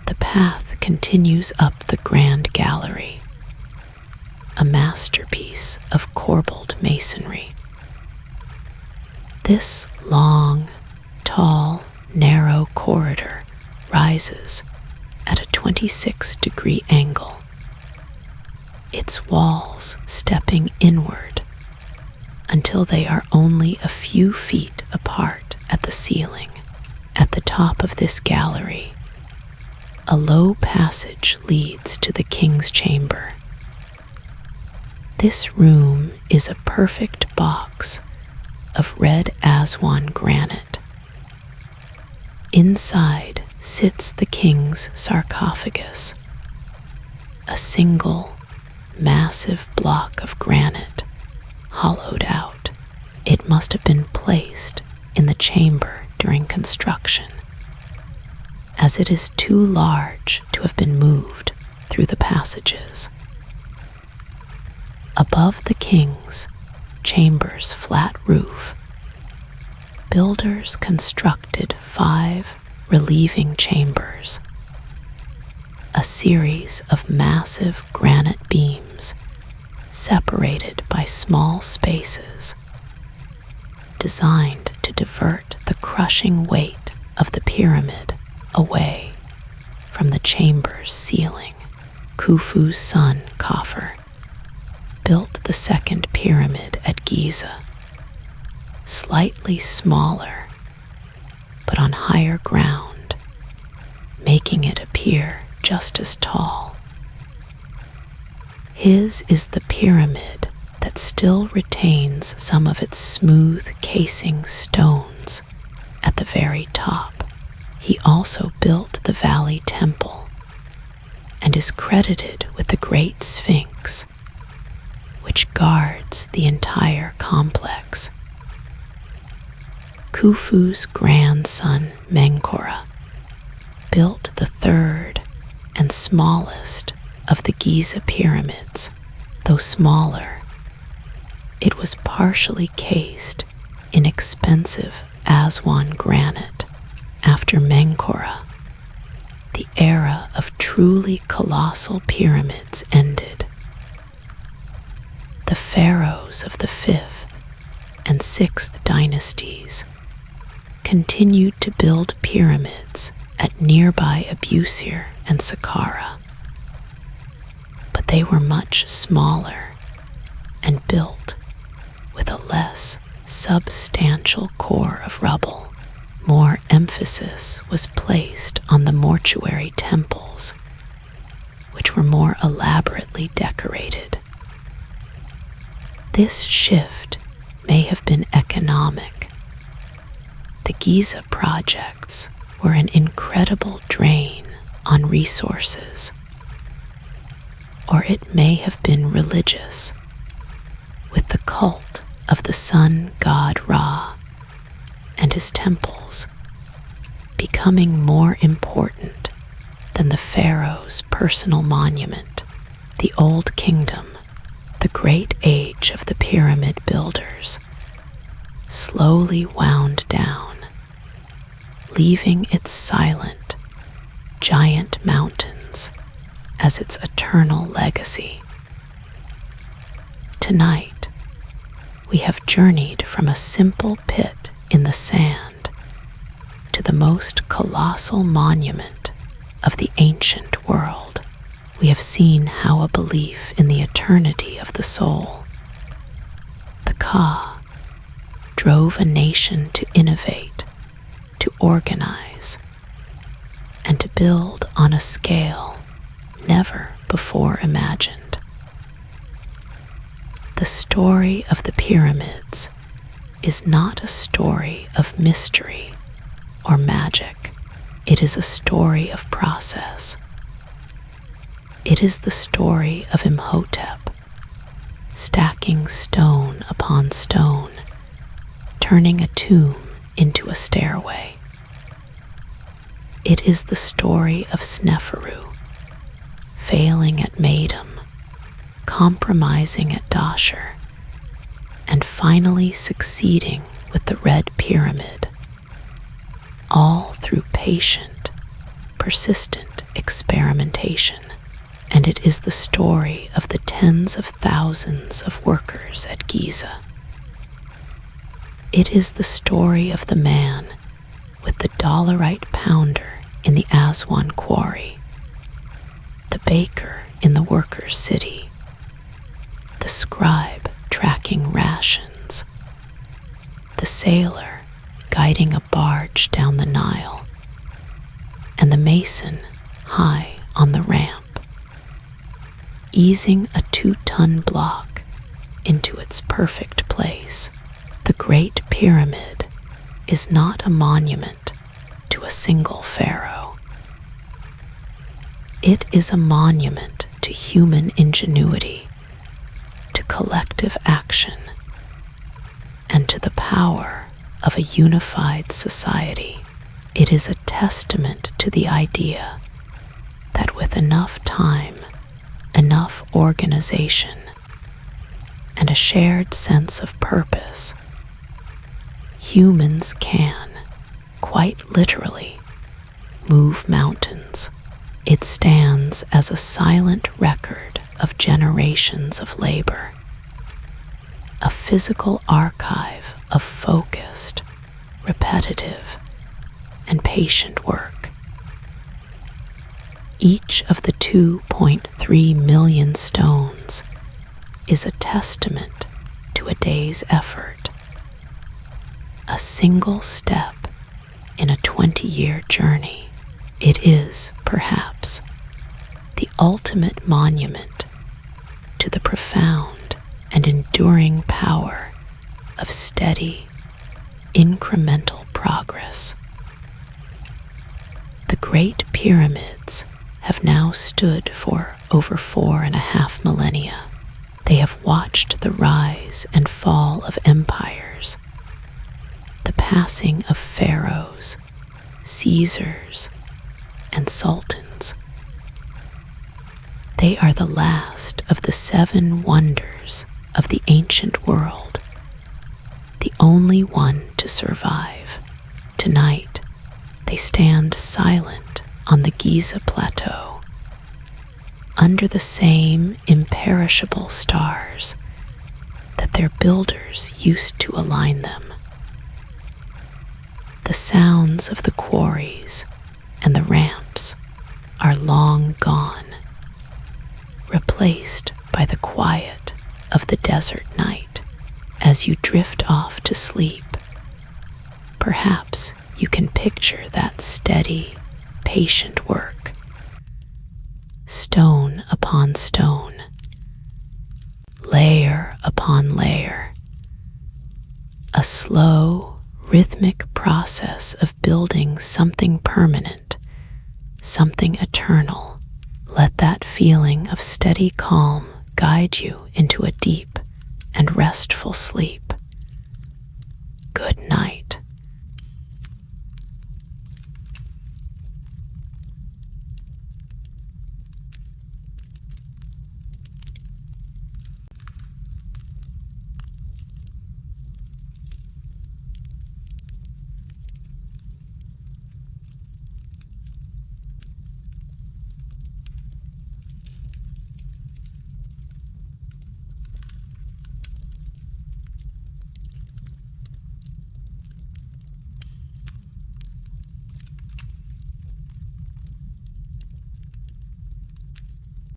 the path continues up the Grand Gallery, a masterpiece of corbelled masonry. This long, tall, narrow corridor rises at a 26-degree angle, its walls stepping inward until they are only a few feet apart at the ceiling. At the top of this gallery, a low passage leads to the king's chamber. This room is a perfect box of red Aswan granite. Inside sits the king's sarcophagus, a single, massive block of granite hollowed out. It must have been placed in the chamber during construction, as it is too large to have been moved through the passages. Above the king's chamber's flat roof, builders constructed 5 relieving chambers, a series of massive granite beams separated by small spaces, designed to divert the crushing weight of the pyramid away from the chamber's ceiling. Khufu's son, Khafre, built the second pyramid at Giza, slightly smaller, but on higher ground, making it appear just as tall. His is the pyramid that still retains some of its smooth casing stones at the very top. He also built the Valley Temple and is credited with the Great Sphinx, which guards the entire complex. Khufu's grandson Menkora built the third and smallest of the Giza pyramids. Though smaller, it was partially cased in expensive Aswan granite. After Menkora, the era of truly colossal pyramids ended. The pharaohs of the 5th and 6th dynasties continued to build pyramids at nearby Abusir and Saqqara, but they were much smaller and built with a less substantial core of rubble. More emphasis was placed on the mortuary temples, which were more elaborately decorated. This shift may have been economic. The Giza projects were an incredible drain on resources, or it may have been religious, with the cult of the sun god Ra and his temples becoming more important than the pharaoh's personal monument. The Old Kingdom, the great age of the pyramid builders, slowly wound down, leaving its silent, giant mountains as its eternal legacy. Tonight, we have journeyed from a simple pit in the sand to the most colossal monument of the ancient world. We have seen how a belief in the eternity of the soul, the Ka, drove a nation to innovate, to organize, and to build on a scale never before imagined. The story of the pyramids is not a story of mystery or magic. It is a story of process. It is the story of Imhotep, stacking stone upon stone, turning a tomb into a stairway. It is the story of Sneferu, failing at Medum, compromising at Dashur, and finally succeeding with the Red Pyramid, all through patient, persistent experimentation. And it is the story of the tens of thousands of workers at Giza. It is the story of the man with the dolerite pounder in the Aswan quarry, the baker in the workers' city, the scribe tracking rations, the sailor guiding a barge down the Nile, and the mason high on the ramp, easing a 2-ton block into its perfect place. The Great Pyramid is not a monument to a single pharaoh. It is a monument to human ingenuity, to collective action, and to the power of a unified society. It is a testament to the idea that with enough time, enough organization, and a shared sense of purpose, humans can, quite literally, move mountains. It stands as a silent record of generations of labor, a physical archive of focused, repetitive, and patient work. Each of the 2.3 million stones is a testament to a day's effort, a single step in a 20-year journey. It is, perhaps, the ultimate monument to the profound and enduring power of steady, incremental progress. The Great Pyramids have now stood for over 4.5 millennia. They have watched the rise and fall of empires, the passing of pharaohs, Caesars, and sultans. They are the last of the 7 wonders of the ancient world, the only one to survive. Tonight, they stand silent on the Giza Plateau, under the same imperishable stars that their builders used to align them. The sounds of the quarries and the ramps are long gone, replaced by the quiet of the desert night. As you drift off to sleep, perhaps you can picture that steady, patient work, stone upon stone, layer upon layer, a slow, rhythmic process of building something permanent, something eternal. Let that feeling of steady calm guide you into a deep and restful sleep.